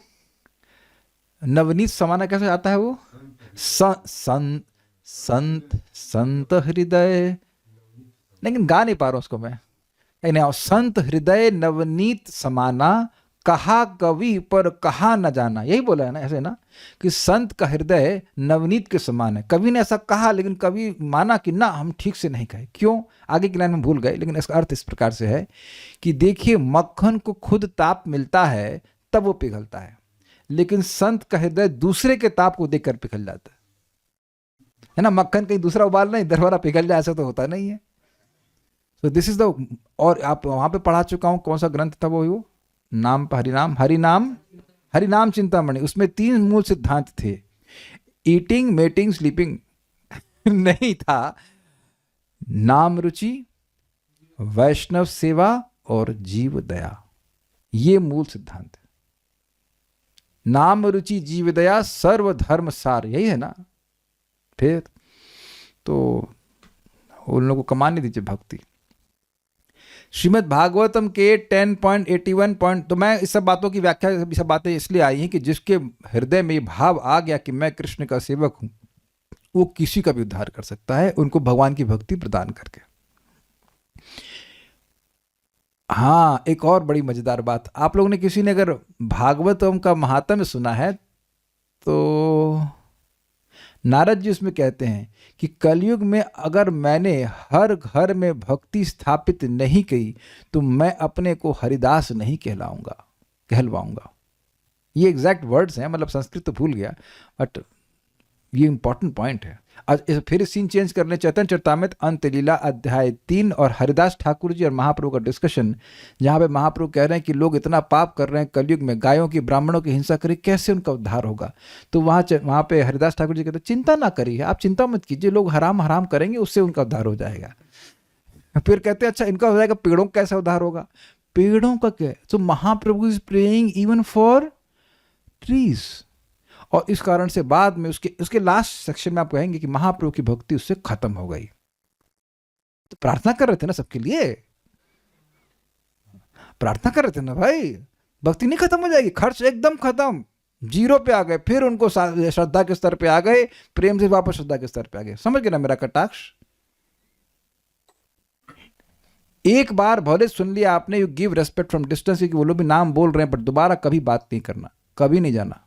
नवनीत समाना कैसे आता है वो, संत संत संत हृदय, लेकिन गा नहीं पा रहा हूं उसको मैं। नहीं, संत हृदय नवनीत समाना, कहा कवि पर कहा न जाना, यही बोला है ना ऐसे ना, कि संत का हृदय नवनीत के समान है। कवि ने ऐसा कहा लेकिन कवि माना कि ना हम ठीक से नहीं कहे। क्यों? आगे की लाइन में भूल गए, लेकिन इसका अर्थ इस प्रकार से है कि देखिए, मक्खन को खुद ताप मिलता है तब वो पिघलता है, लेकिन संत का हृदय दूसरे के ताप को देखकर पिघल जाता है ना। मक्खन कहीं दूसरा उबाल नहीं, दरबारा पिघल जाए, ऐसा तो होता नहीं है। तो दिस इज द, और आप वहां पे पढ़ा चुका हूं, कौन सा ग्रंथ था वो नाम, हरिनाम, हरिनाम, हरिनाम चिंतामणि। उसमें 3 मूल सिद्धांत थे, ईटिंग, मेटिंग, स्लीपिंग नहीं था, नाम रुचि, वैष्णव सेवा और जीव दया, ये मूल सिद्धांत है। नाम रुचि जीव दया सर्वधर्म सार, यही है ना। फिर तो उन लोगों को कमाने दीजिए भक्ति। श्रीमद् भागवतम के 10.81 तो मैं इस सब बातों की व्याख्या, सब बातें इसलिए आई हैं कि जिसके हृदय में ये भाव आ गया कि मैं कृष्ण का सेवक हूं, वो किसी का भी उद्धार कर सकता है, उनको भगवान की भक्ति प्रदान करके। हाँ, एक और बड़ी मजेदार बात, आप लोगों ने किसी ने अगर भागवतम का महात्म्य सुना है तो नारद जी उसमें कहते हैं कि कलयुग में अगर मैंने हर घर में भक्ति स्थापित नहीं की तो मैं अपने को हरिदास नहीं कहलवाऊंगा। ये एग्जैक्ट वर्ड्स हैं, मतलब संस्कृत तो भूल गया, बट ये इंपॉर्टेंट पॉइंट है। आज फिर सीन चेंज कर ले, चैतन्य चरितामृत अंत लीला अध्याय 3 और हरिदास ठाकुर जी और महाप्रभु का डिस्कशन, जहाँ पे महाप्रभु कह रहे हैं कि लोग इतना पाप कर रहे हैं कलयुग में, गायों की, ब्राह्मणों की हिंसा करें, कैसे उनका उद्धार होगा। तो वहाँ पे हरिदास ठाकुर जी कहते चिंता ना करिए, आप चिंता मत कीजिए, लोग हराम करेंगे, उससे उनका उद्धार हो जाएगा। फिर कहते हैं अच्छा इनका हो जाएगा, पेड़ों का कैसा उद्धार होगा? पेड़ों का क्या? तो Mahaprabhu is praying even for trees. और इस कारण से बाद में उसके लास्ट सेक्शन में आप कहेंगे कि महाप्रभु की भक्ति उससे खत्म हो गई। तो प्रार्थना कर रहे थे ना सबके लिए, प्रार्थना कर रहे थे ना भाई, भक्ति नहीं खत्म हो जाएगी, खर्च एकदम खत्म, 0 पे आ गए, फिर उनको श्रद्धा के स्तर पे आ गए, प्रेम से वापस श्रद्धा के स्तर पे आ गए। समझ गए ना मेरा कटाक्ष? एक बार भले सुन लिया आपने, you give respect from distance, कि वो लोग भी नाम बोल रहे हैं, बट दोबारा कभी बात नहीं करना, कभी नहीं जाना।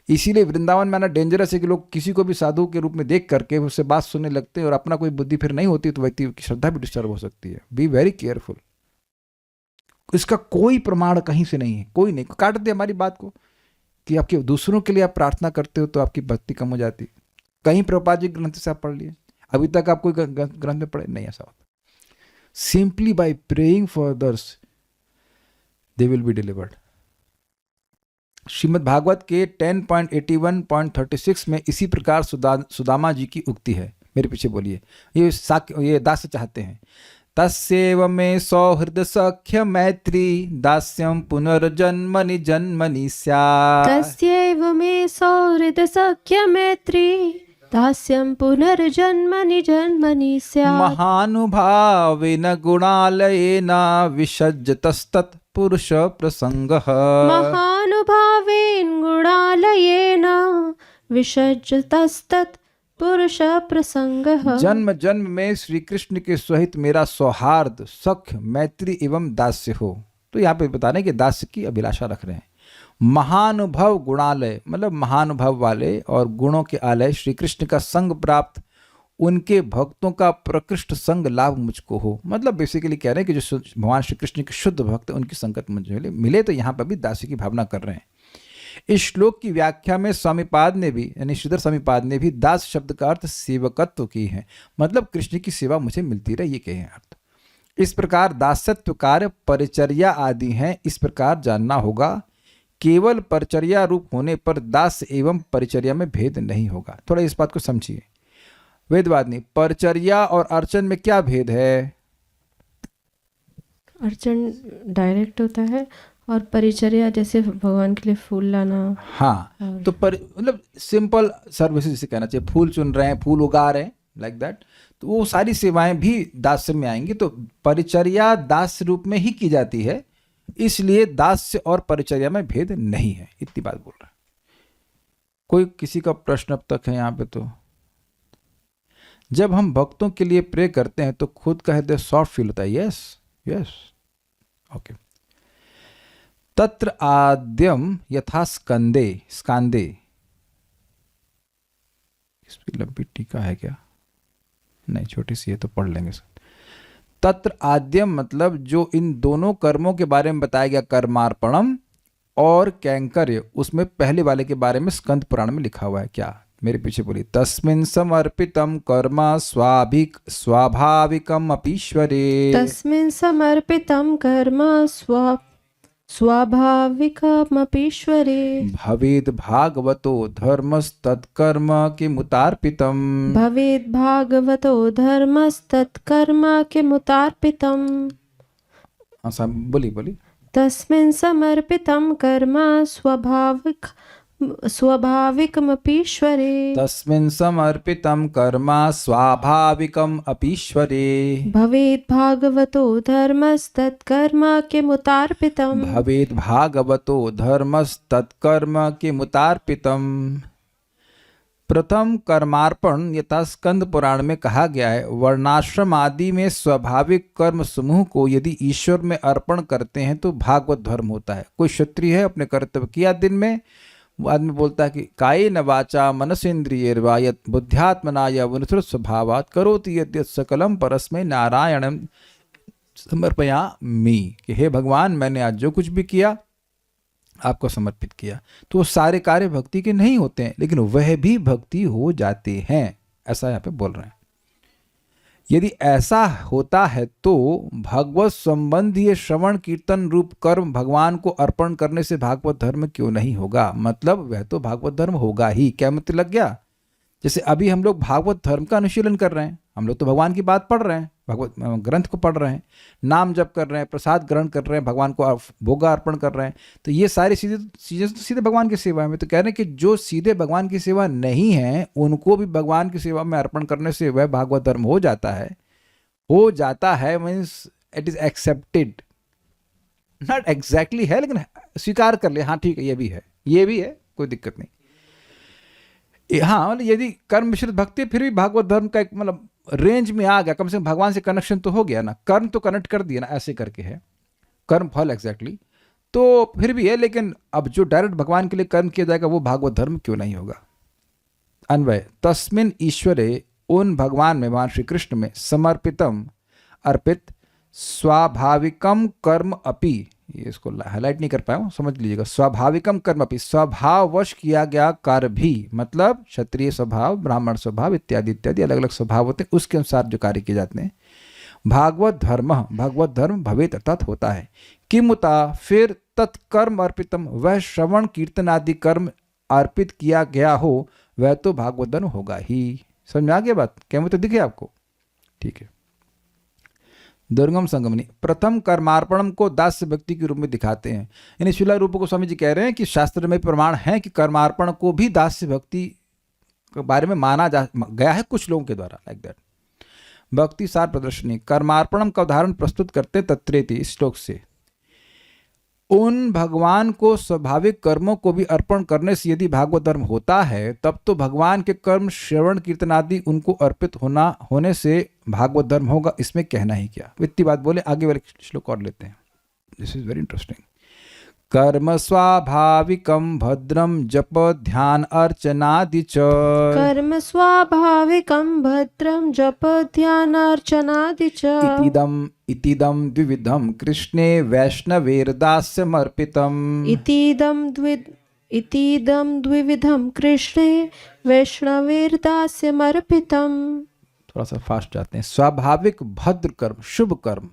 इसीलिए वृंदावन में आना डेंजरस है कि लोग किसी को भी साधु के रूप में देख करके उससे बात सुनने लगते हैं और अपना कोई बुद्धि फिर नहीं होती, तो व्यक्ति की श्रद्धा भी डिस्टर्ब हो सकती है। Be very careful. इसका कोई प्रमाण कहीं से नहीं है, कोई नहीं। काट दे हमारी बात को कि आपके दूसरों के लिए आप प्रार्थना करते हो तो आपकी भक्ति कम हो जाती। कहीं प्रभुपाद जी ग्रंथ से आप पढ़ लिए, अभी तक आप कोई ग्रंथ में पढ़े नहीं, ऐसा होता। Simply by praying for others they will be delivered. Shrimad Bhagavat के 10.81.36 में इसी प्रकार सुदामा जी की उक्ति है। मेरे पीछे बोलिए, ये दास चाहते हैं, तस्यैव मे सौहृद सख्य मैत्री दास्यम पुनर्जन्मनि जन्मनि स्यात्। तस्यैव मे सौहृद सख्य मैत्री दास्यं पुनर्जन्मनि जन्मनि स्यात्। महानुभावेन गुणालयेन विसज्जतस्तत् पुरुष प्रसंगः। महानुभावेन गुणालयेन विसज्जतस्तत् पुरुष प्रसंगः। जन्म जन्म में श्री कृष्ण के सहित मेरा सौहार्द, सख्य, मैत्री एवं दास्य हो। तो यहाँ पे बता रहे हैं कि दास्य की अभिलाषा रख रहे हैं। महानुभव गुणालय, मतलब महानुभव वाले और गुणों के आलय श्री कृष्ण का संग प्राप्त, उनके भक्तों का प्रकृष्ट संग लाभ मुझको हो। मतलब बेसिकली कह रहे हैं कि जो भगवान श्री कृष्ण के शुद्ध भक्त, उनकी संगत मुझे मिले। तो यहाँ पर भी दासी की भावना कर रहे हैं। इस श्लोक की व्याख्या में स्वामीपाद ने भी, यानी श्रीधर स्वामीपाद ने भी दास शब्द का अर्थ सेवकत्व की है, मतलब कृष्ण की सेवा मुझे मिलती रहे, ये कहे हैं अर्थ। इस प्रकार दासत्व कार्य परिचर्या आदि हैं, इस प्रकार जानना होगा। केवल परिचर्या रूप होने पर दास एवं परिचर्या में भेद नहीं होगा। थोड़ा इस बात को समझिए। वेदवादिनी, परिचर्या और अर्चन में क्या भेद है? अर्चन डायरेक्ट होता है और परिचर्या जैसे भगवान के लिए फूल लाना। हाँ, तो मतलब सिंपल सर्विसेज जिसे कहना चाहिए, फूल चुन रहे हैं, फूल उगा रहे हैं, लाइक दैट। तो वो सारी सेवाएं भी दास्य में आएंगी। तो परिचर्या दास रूप में ही की जाती है, इसलिए दास्य और परिचर्या में भेद नहीं है। इतनी बात बोल रहा है। कोई किसी का प्रश्न अब तक है यहाँ पे? तो जब हम भक्तों के लिए प्रे करते हैं तो खुद का हृदय सॉफ्ट फील होता है। Yes yes, okay. तत्र आद्यम यथा स्कंदे, स्कांदे, इस पे लंबी टीका है क्या? नहीं, छोटी सी है तो पढ़ लेंगे सर। तत्र आद्यम मतलब जो इन दोनों कर्मों के बारे में बताया गया, कर्मार्पणम और कैंकर्य, उसमें पहले वाले के बारे में स्कंद पुराण में लिखा हुआ है। क्या? मेरे पीछे बोली, तस्मिन् समर्पितम कर्म स्वाभाविकम अपीश्वरे। तस्मिन् समर्पितं कर्म स्वाभाविकमपीश्वरे। भवेद भागवतो धर्मस्तत्कर्म किमुतार्पितम। भवेद् भागवतो धर्मस्तत्कर्म किमुतार्पितम्। बोली। तस्मिन् समर्पितं कर्म स्वाभाविकमपीश्वरे। तस्मिन् समर्पितं कर्म स्वाभाविकम् अपीश्वरे। भवेद् भागवतो धर्मस्तत्कर्म किमुतार्पितम्। भवेद् भागवतो धर्मस्तत्कर्म किमुतार्पितम्। प्रथम कर्मार्पण यथा स्कंद पुराण में कहा गया है, वर्णाश्रम आदि में स्वाभाविक कर्म समूह को यदि ईश्वर में अर्पण करते हैं तो भागवत धर्म होता है। कोई क्षत्रिय है, अपने कर्तव्य किया दिन में, वो आदमी बोलता है कि कायेन वाचा मनसेन्द्रियैर्वा यत् बुद्ध्यात्मना विनुसृत स्वभावात् करोति यद्यत् सकलम परस्मै नारायणं समर्पयामि, कि हे भगवान, मैंने आज जो कुछ भी किया आपको समर्पित किया। तो वो सारे कार्य भक्ति के नहीं होते हैं, लेकिन वह भी भक्ति हो जाते हैं, ऐसा यहाँ पे बोल रहे हैं। यदि ऐसा होता है तो भगवत संबंधी श्रवण कीर्तन रूप कर्म भगवान को अर्पण करने से भागवत धर्म क्यों नहीं होगा? मतलब वह तो भागवत धर्म होगा ही। क्या मतलब लग गया? जैसे अभी हम लोग भागवत धर्म का अनुशीलन कर रहे हैं, हम लोग तो भगवान की बात पढ़ रहे हैं, भगवत ग्रंथ को पढ़ रहे हैं, नाम जप कर रहे हैं, प्रसाद ग्रहण कर रहे हैं, भगवान को भोगा अर्पण कर रहे हैं, तो ये सारी चीज़ें तो सीधे भगवान की सेवा में। तो कह रहे हैं कि जो सीधे भगवान की सेवा नहीं है उनको भी भगवान की सेवा में अर्पण करने से वह भागवत धर्म हो जाता है। Means it is accepted, not exactly है, लेकिन स्वीकार कर ले, हाँ ठीक है, ये भी है, कोई दिक्कत नहीं। हाँ, मतलब यदि कर्म मिश्रित भक्ति फिर भी भागवत धर्म का एक मतलब रेंज में आ गया, कम से कम भगवान से कनेक्शन तो हो गया ना, कर्म तो कनेक्ट कर दिया ना, ऐसे करके है कर्म फल एग्जैक्टली, तो फिर भी है। लेकिन अब जो डायरेक्ट भगवान के लिए कर्म किया जाएगा वो भागवत धर्म क्यों नहीं होगा? अन्वय, तस्मिन ईश्वरे, उन भगवान में, भगवान श्री कृष्ण में, समर्पितम अर्पित, स्वाभाविकम कर्म अपि, ये इसको हाईलाइट नहीं कर पाया हूँ, समझ लीजिएगा। स्वाभाविकम कर्म अपि, स्वभाववश किया गया कार्य भी, मतलब क्षत्रिय स्वभाव, ब्राह्मण स्वभाव इत्यादि इत्यादि अलग अलग स्वभाव होते हैं, उसके अनुसार जो कार्य किए जाते हैं। भागवत धर्म भवेत अर्थात होता है। किमुता, फिर तत्कर्म अर्पितम, वह श्रवण कीर्तन आदि कर्म अर्पित किया गया हो वह तो भागवत धर्म होगा ही। समझ में आ गया बात? क्या मतलब दिखे आपको? ठीक है। दुर्गम संगमनी, प्रथम कर्मार्पणम को दास्य भक्ति के रूप में दिखाते हैं। यानी शिला रूप गोस्वामी जी कह रहे हैं कि शास्त्र में प्रमाण है कि कर्मार्पण को भी दास्य भक्ति के बारे में माना गया है कुछ लोगों के द्वारा, लाइक दैट। भक्ति सार प्रदर्शनी, कर्मार्पणम का उदाहरण प्रस्तुत करते तत्रेति, इस श्लोक से। उन भगवान को स्वाभाविक कर्मों को भी अर्पण करने से यदि भागवत धर्म होता है, तब तो भगवान के कर्म श्रवण कीर्तन आदि उनको अर्पित होने से भागवत धर्म होगा। इसमें कहना ही क्या? इतनी बात बोले, आगे वाले श्लोक और लेते हैं। This is very interesting. कर्म स्वाभाविकम भद्रम जप ध्यान अर्चनादि च। कर्म स्वाभाविकं भद्रं जप ध्यान अर्चनादि च। इतीदम द्विविधम कृष्णे वैष्णवेर्दास्यमर्पितम्। इतीदं द्विविधं कृष्णे वैष्णवेर्दास्यमर्पितम्। थोड़ा सा फास्ट जाते हैं। स्वाभाविक भद्र कर्म, शुभ कर्म,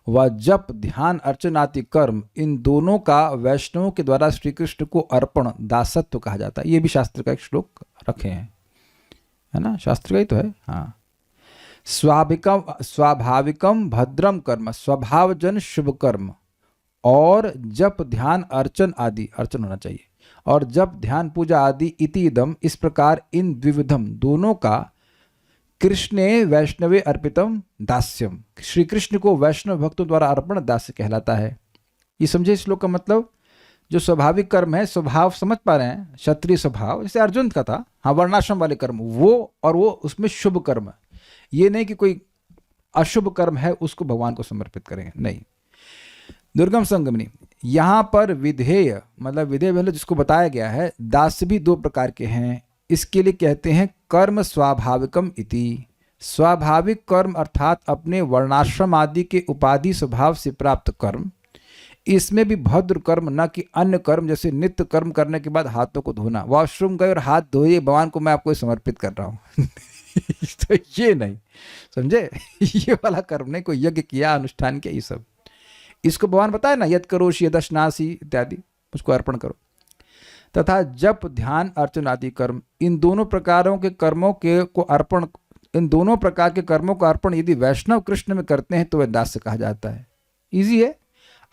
व जप ध्यान अर्चनाति कर्म, इन दोनों का वैष्णवों के द्वारा श्री कृष्ण को अर्पण दासत्व कहा जाता है। ये भी शास्त्र का एक श्लोक रखे हैं, है ना, शास्त्र का ही तो है। हाँ, स्वाभाविकम भद्रम कर्म, स्वभावजन शुभ कर्म, और जप ध्यान अर्चन आदि, अर्चन होना चाहिए, और जप ध्यान पूजा आदि, इतीदम, इस प्रकार इन द्विविधम, दोनों का, कृष्णे वैष्णवे अर्पितम दास्यम, श्री कृष्ण को वैष्णव भक्तों द्वारा अर्पण दास्य कहलाता है। ये समझे श्लोक का मतलब? जो स्वाभाविक कर्म है, स्वभाव समझ पा रहे हैं, क्षत्रिय स्वभाव, जैसे अर्जुन का था, हाँ वर्णाश्रम वाले कर्म वो, और वो उसमें शुभ कर्म है। ये नहीं कि कोई अशुभ कर्म है उसको भगवान को समर्पित करेंगे, नहीं। दुर्गम संगमनी, यहाँ पर विधेय मतलब विधेय मतलब जिसको बताया गया है, दास्य भी दो प्रकार के हैं। इसके लिए कहते हैं कर्म स्वाभाविकम इति। स्वाभाविक कर्म अर्थात अपने वर्णाश्रम आदि के उपाधि स्वभाव से प्राप्त कर्म। इसमें भी भद्र कर्म, न कि अन्य कर्म, जैसे नित्य कर्म करने के बाद हाथों को धोना, वॉशरूम गए और हाथ धोए, भगवान को मैं आपको समर्पित कर रहा हूँ तो ये नहीं, समझे ये वाला कर्म नहीं, कोई यज्ञ किया, अनुष्ठान किया, ये सब इसको भगवान बताए ना, यद करोषि यदश्नासी इत्यादि, उसको अर्पण करो। तथा जप, ध्यान, अर्चन आदि कर्म, इन दोनों प्रकारों के कर्मों के को अर्पण, इन दोनों प्रकार के कर्मों का अर्पण यदि वैष्णव कृष्ण में करते हैं तो वह दास्य कहा जाता है। इजी है।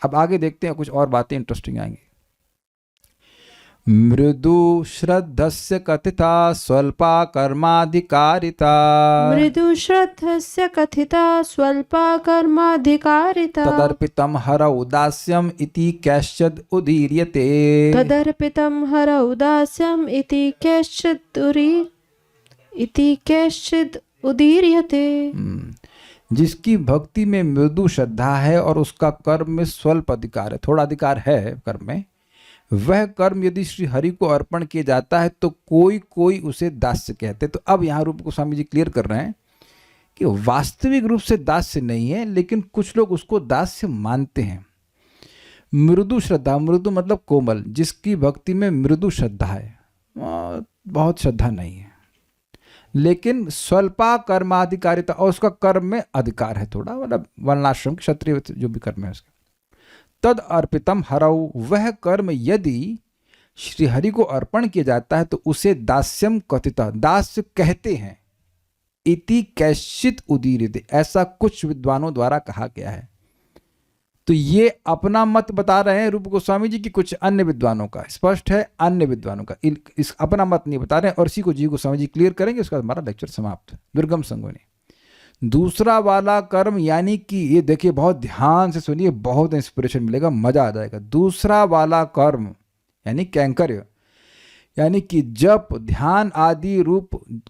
अब आगे देखते हैं, कुछ और बातें इंटरेस्टिंग आएंगी। मृदु श्रद्धस्य कथिता स्वल्पा कर्माधिकारिता। मृदु श्रद्धस्य कथिता स्वल्पा कर्माधिकारिता। तदर्पितं हरौ दास्यम् इति कैश्चिद् उदीर्यते। तदर्पितं हरौ दास्यम् इति कैश्चिद् उदीर्यते। जिसकी भक्ति में मृदु श्रद्धा है और उसका कर्म में स्वल्प अधिकार है, थोड़ा अधिकार है कर्म में, वह कर्म यदि श्री हरि को अर्पण किया जाता है तो कोई कोई उसे दास्य कहते। तो अब यहाँ रूप गोस्वामी जी क्लियर कर रहे हैं कि वास्तविक रूप से दास्य नहीं है, लेकिन कुछ लोग उसको दास्य मानते हैं। मृदु श्रद्धा, मृदु मतलब कोमल, जिसकी भक्ति में मृदु श्रद्धा है, बहुत श्रद्धा नहीं है, लेकिन स्वल्पा कर्माधिकारिता, और उसका कर्म में अधिकार है थोड़ा, मतलब वर्णाश्रम क्षत्रिय जो भी कर्म है उसका। तद अर्पितम हरौ, वह कर्म यदि श्री हरि को अर्पण किया जाता है तो उसे दास्यम कथिता, दास्य कहते हैं। इति कैश्चित् उदीर्यते, ऐसा कुछ विद्वानों द्वारा कहा गया है। तो ये अपना मत बता रहे हैं रूप गोस्वामी जी की, कुछ अन्य विद्वानों का, स्पष्ट है अन्य विद्वानों का, इस अपना मत नहीं बता रहे हैं। और इसी को जी गोस्वामी जी क्लियर करेंगे, उसका हमारा लेक्चर समाप्त। दुर्गम संगोनी, दूसरा वाला कर्म, यानी कि ये देखिए बहुत ध्यान से सुनिए, बहुत इंस्पिरेशन मिलेगा, मजा आ जाएगा। दूसरा वाला कर्म यानी कैंकर्य, यानी कि जप, ध्यान आदि रूप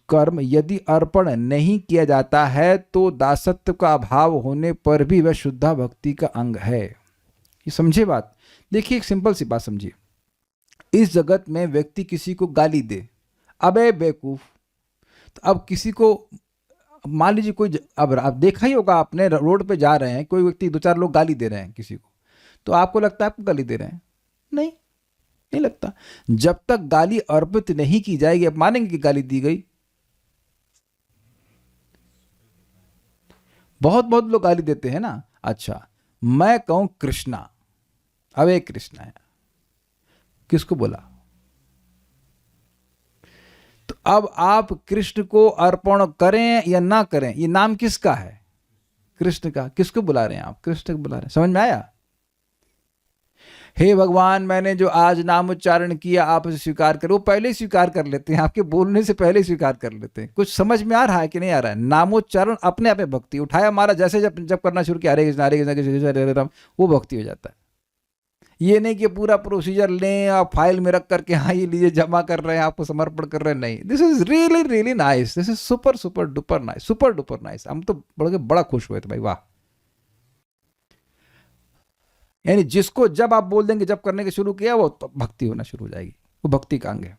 कर्म यदि अर्पण नहीं किया जाता है तो दासत्व का अभाव होने पर भी वह शुद्धा भक्ति का अंग है। ये समझे बात? देखिए एक सिंपल सी बात समझिए। इस जगत में व्यक्ति किसी को गाली दे, अबे बेवकूफ, तो अब किसी को मान लीजिए कोई, अब आप देखा ही होगा आपने, रोड पे जा रहे हैं, कोई व्यक्ति, दो चार लोग गाली दे रहे हैं किसी को, तो आपको लगता है आपको गाली दे रहे हैं? नहीं, नहीं लगता। जब तक गाली अर्पित नहीं की जाएगी, अब मानेंगे कि गाली दी गई। बहुत बहुत लोग गाली देते हैं ना। अच्छा, मैं कहूं कृष्णा, अबे कृष्णा है, किसको बोला? तो अब आप कृष्ण को अर्पण करें या ना करें, ये नाम किसका है? कृष्ण का। किसको बुला रहे हैं आप? कृष्ण को बुला रहे हैं। समझ में आया? हे भगवान, मैंने जो आज नाम उच्चारण किया आप उसे स्वीकार करो। वो पहले ही स्वीकार कर लेते हैं, आपके बोलने से पहले ही स्वीकार कर लेते हैं। कुछ समझ में आ रहा है कि नहीं आ रहा है? नामोच्चारण अपने आप में भक्ति, उठाया हमारा, जैसे जब करना शुरू किया, हरे कृष्ण हरे कृष्ण हरे राम, वो भक्ति हो जाता है। ये नहीं कि पूरा प्रोसीजर लें और फाइल में रख करके हाँ ये लीजिए जमा कर रहे हैं, आपको समर्पण कर रहे हैं, नहीं। This is really really nice, this is super super duper nice, super duper nice. हम तो बड़ा खुश हुए थे भाई, वाह। यानी जिसको जब आप बोल देंगे, जब करने के शुरू किया, वो तो भक्ति होना शुरू हो जाएगी, वो भक्ति का अंग है।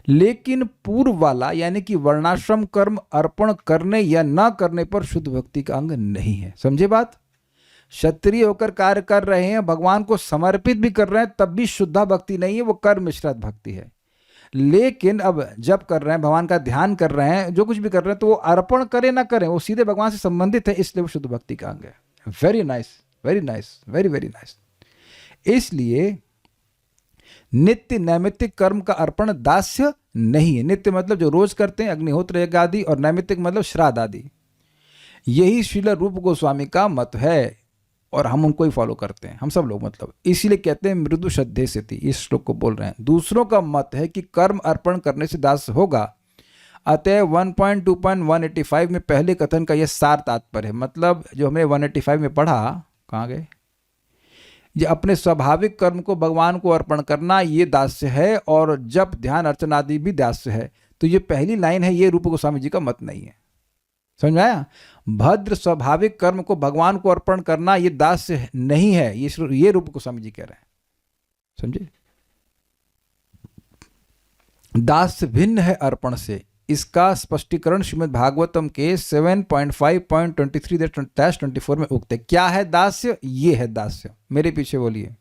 लेकिन पूर्व वाला यानी कि वर्णाश्रम कर्म अर्पण करने या ना करने पर शुद्ध भक्ति का अंग नहीं है। समझे बात? क्षत्रिय होकर कार्य कर रहे हैं, भगवान को समर्पित भी कर रहे हैं, तब भी शुद्धा भक्ति नहीं है, वो कर्म मिश्रित भक्ति है। लेकिन अब जब कर रहे हैं, भगवान का ध्यान कर रहे हैं, जो कुछ भी कर रहे हैं, तो वो अर्पण करें ना करें, वो सीधे भगवान से संबंधित है, इसलिए वो शुद्ध भक्ति का अंग है। Very nice, very nice, very very nice. इसलिए नित्य नैमित्तिक कर्म का अर्पण दास्य नहीं है। नित्य मतलब जो रोज करते हैं, अग्निहोत्र यज्ञ आदि, और नैमित्तिक मतलब श्राद्ध आदि। यही श्रील रूप गोस्वामी का मत है और हम उनको ही फॉलो करते हैं, हम सब लोग, मतलब इसीलिए कहते हैं मृदु श्रद्धे से थी, इस श्लोक को बोल रहे हैं। दूसरों का मत है कि कर्म अर्पण करने से दास होगा। अतः 1.2.185 में पहले कथन का यह सार तात्पर्य है। मतलब जो हमने 185 में पढ़ा, कहाँ गए? ये अपने स्वाभाविक कर्म को भगवान को अर्पण करना ये दास्य है, और जप ध्यान अर्चन आदि भी दास्य है। तो ये पहली लाइन है, ये रूप गोस्वामी जी का मत नहीं है। समझ में आया? भद्र स्वाभाविक कर्म को भगवान को अर्पण करना ये दास्य नहीं है, ये रूप गोस्वामी जी कह रहे हैं। समझे? दास्य भिन्न है अर्पण से। इसका स्पष्टीकरण श्रीमद् भागवतम के 7.5.23-24 में उक्त है। क्या है दास्य? ये है दास्य। मेरे पीछे बोलिए,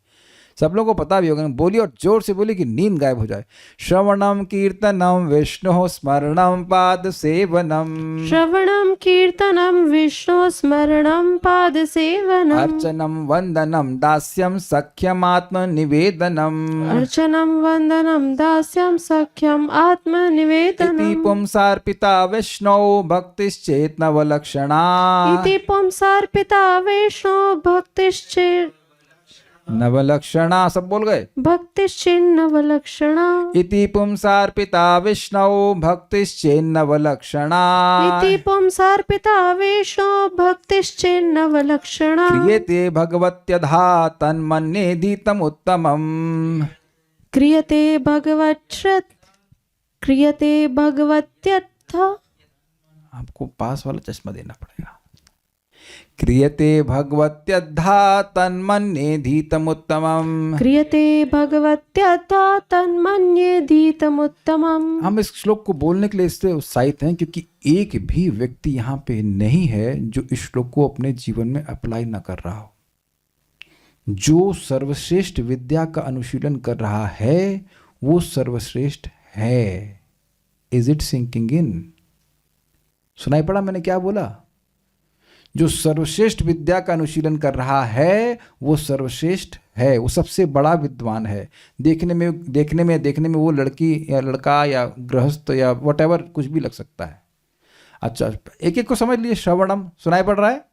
सब लोगों को पता भी होगा, बोलिए और जोर से बोलिए कि नींद गायब हो जाए। श्रवणम कीर्तनम विष्णु स्मरणम पाद सेवनम, श्रवणम कीर्तनम विष्णु स्मरणम पाद सेवनम, अर्चनम वंदनम दास्यम सख्यम आत्म निवेदनम, अर्चनम वंदनम दास्यम सख्यम आत्म निवेदनम, इति पुंसार्पिता विष्णु भक्तिश्चेतनवलक्षणा, इति पुंसार्पिता विष्णु भक्तिश्चेत नवलक्षणा। सब बोल गए? भक्तिश्चिन्नवलक्षणा, इति पुंसार्पिता विष्णु भक्तिश्चेन्नवलक्षणा, इति पुंसार्पिता विष्णु भक्तिश्चिन्नवलक्षणा, क्रियते भगवत्यधा तन्मन्येधीतम उत्तमम्, क्रियते भगवत्यर्थ। आपको पास वाला चश्मा देना पड़ेगा। क्रियते भगवत्यधा तन्मन्येधीतम उत्तमम्, क्रियते भगवत्यथा तन्मन्येधीतमुत्तमम्। हम इस श्लोक को बोलने के लिए इससे उत्साहित हैं क्योंकि एक भी व्यक्ति यहाँ पे नहीं है जो इस श्लोक को अपने जीवन में अप्लाई न कर रहा हो। जो सर्वश्रेष्ठ विद्या का अनुशीलन कर रहा है वो सर्वश्रेष्ठ है। Is it sinking in? सुनाई पड़ा मैंने क्या बोला? जो सर्वश्रेष्ठ विद्या का अनुशीलन कर रहा है वो सर्वश्रेष्ठ है, वो सबसे बड़ा विद्वान है। देखने में वो लड़की या लड़का या गृहस्थ या व्हाटएवर कुछ भी लग सकता है। अच्छा, एक एक को समझ लीजिए। श्रवणम सुनाई पड़ रहा है?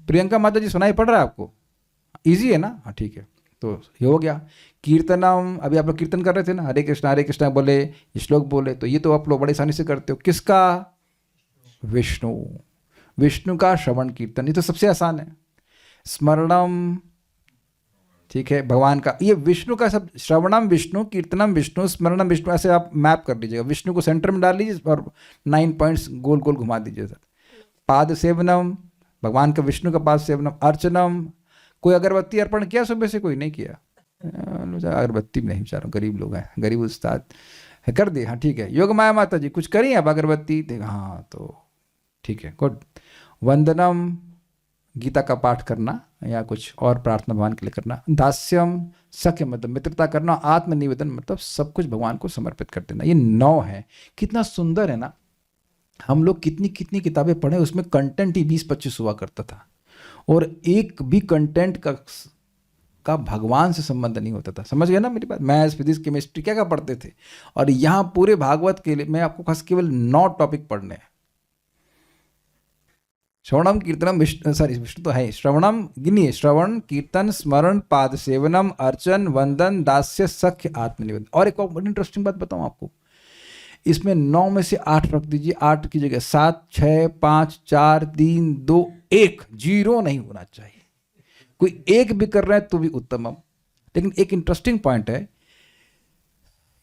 प्रियंका माता जी सुनाई पड़ रहा है आपको? इजी है ना? हाँ ठीक है, तो ये हो गया। कीर्तनम, अभी आप लोग कीर्तन कर रहे थे ना, हरे कृष्णा बोले, श्लोक बोले, तो ये तो आप लोग बड़े आसानी से करते हो। किसका? विष्णु का श्रवण कीर्तन, ये तो सबसे आसान है। स्मरणम, ठीक है, भगवान का। ये विष्णु का सब, श्रवणम विष्णु, कीर्तनम विष्णु, स्मरणम विष्णु, ऐसे आप मैप कर लीजिएगा। विष्णु को सेंटर में डाल लीजिए और 9 पॉइंट्स गोल गोल घुमा दीजिए सर। पाद सेवनम, भगवान का विष्णु का पाद सेवनम। अर्चनम, कोई अगरबत्ती अर्पण किया सुबह से? कोई नहीं किया? अगरबत्ती नहीं, बेचारा गरीब लोग हैं, गरीब उस्ताद कर दिए। हाँ ठीक है। योग माया माता जी कुछ करी आप अगरबत्ती? हाँ तो ठीक है, गुड। वंदनम, गीता का पाठ करना या कुछ और प्रार्थना भगवान के लिए करना। दास्यम, सख्य मतलब मित्रता करना। आत्मनिवेदन मतलब सब कुछ भगवान को समर्पित कर देना। ये 9 है। कितना सुंदर है ना? हम लोग कितनी कितनी किताबें पढ़े, उसमें कंटेंट ही 20-25 हुआ करता था और एक भी कंटेंट का भगवान से संबंध नहीं होता था। समझ गए ना मेरी बात? मैथ्स, फिजिक्स, केमिस्ट्री क्या पढ़ते थे, और यहाँ पूरे भागवत के लिए मैं आपको खास केवल 9 टॉपिक पढ़ने हैं। श्रवणम कीर्तनम विष्णु तो है। श्रवणम गिनिए, श्रवण कीर्तन स्मरण पाद सेवनम अर्चन वंदन दास्य सख्य आत्मनिवेदन। और एक और बड़ी इंटरेस्टिंग बात बताऊं आपको, इसमें 9 में से 8 रख दीजिए, 8 की जगह 7, 6, 5, 4, 3, 2, 1, 0 नहीं होना चाहिए। कोई एक भी कर रहा है तो भी उत्तमम। लेकिन एक इंटरेस्टिंग पॉइंट है,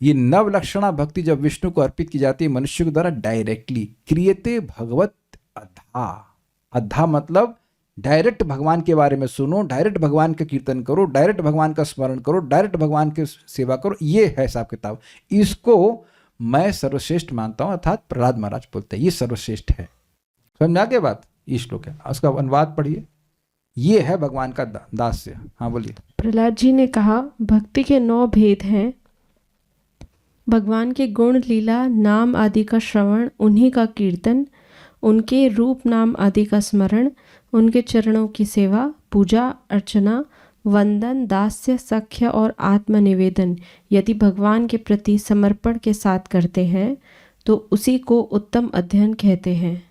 ये नवलक्षणा भक्ति जब विष्णु को अर्पित की जाती है मनुष्य के द्वारा डायरेक्टली, क्रियते भगवत अधा। अधा मतलब डायरेक्ट भगवान के बारे में सुनो, डायरेक्ट भगवान का कीर्तन करो, डायरेक्ट भगवान का स्मरण करो, डायरेक्ट भगवान की सेवा करो। ये है हिसाब किताब। इसको मैं सर्वश्रेष्ठ मानता हूं, अर्थात प्रहलाद महाराज बोलते हैं ये सर्वश्रेष्ठ है। समझा के बात? ये श्लोक है, उसका अनुवाद पढ़िए। ये है भगवान का दास्य। हाँ बोलिए। प्रहलाद जी ने कहा, भक्ति के 9 भेद हैं। भगवान के गुण, लीला, नाम आदि का श्रवण, उन्हीं का कीर्तन, उनके रूप नाम आदि का स्मरण, उनके चरणों की सेवा, पूजा अर्चना, वंदन, दास्य, सख्य और आत्मनिवेदन यदि भगवान के प्रति समर्पण के साथ करते हैं तो उसी को उत्तम अध्ययन कहते हैं।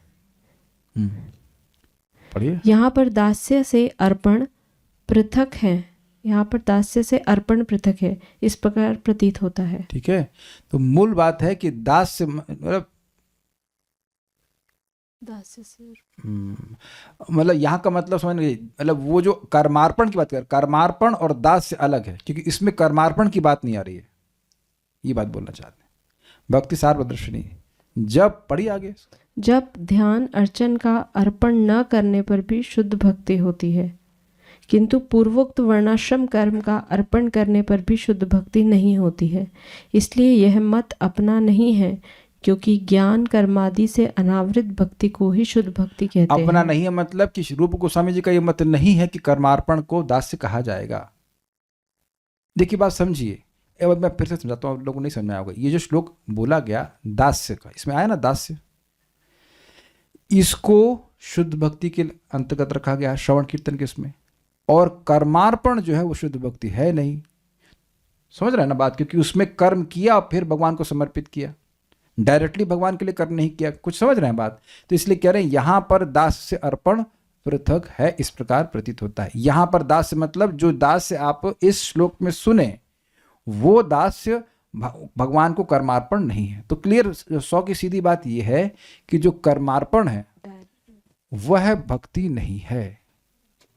पढ़िए। यहाँ पर दास्य से अर्पण पृथक है। यहाँ पर दास्य से अर्पण पृथक है, इस प्रकार प्रतीत होता है। ठीक है, तो मूल बात है कि दास्य मतलब दास्य से मतलब यहाँ का मतलब समझ गई, मतलब वो जो कर्मार्पण की बात कर, कर्मार्पण और दास से अलग है, क्योंकि इसमें कर्मार्पण की बात नहीं आ रही है, ये बात बोलना चाहते हैं। भक्ति सार प्रदर्शनी जब पढ़ी आगे, जब ध्यान अर्चन का अर्पण न करने पर भी शुद्ध भक्ति होती है, किंतु पूर्वोक्त वर्णाश्रम कर्म का अर्पण करने पर भी शुद्ध भक्ति नहीं होती है। इसलिए यह मत अपना नहीं है, क्योंकि ज्ञान कर्मादि से अनावृत भक्ति को ही शुद्ध भक्ति कहते हैं। अपना नहीं है मतलब कि रूप गोस्वामी जी का ये मत नहीं है कि कर्मार्पण को दास्य कहा जाएगा। देखिए बात समझिए, एक मैं फिर से समझाता हूँ, आप लोगों को नहीं समझ में आएगा। ये जो श्लोक बोला गया दास्य का, इसमें आया ना दास्य, इसको शुद्ध भक्ति के अंतर्गत रखा गया श्रवण कीर्तन के इसमें, और कर्मार्पण जो है वो शुद्ध भक्ति है नहीं। समझ रहे हैं ना बात, क्योंकि उसमें कर्म किया और फिर भगवान को समर्पित किया, डायरेक्टली भगवान के लिए कर्म नहीं किया। कुछ समझ रहे हैं बात, तो इसलिए कह रहे हैं यहां पर दास से अर्पण पृथक है, इस प्रकार प्रतीत होता है। यहां पर दास से मतलब जो दास से आप इस श्लोक में सुने वो दास्य भगवान को कर्मार्पण नहीं है। तो क्लियर 100 की सीधी बात यह है कि जो कर्मार्पण है वह भक्ति नहीं है।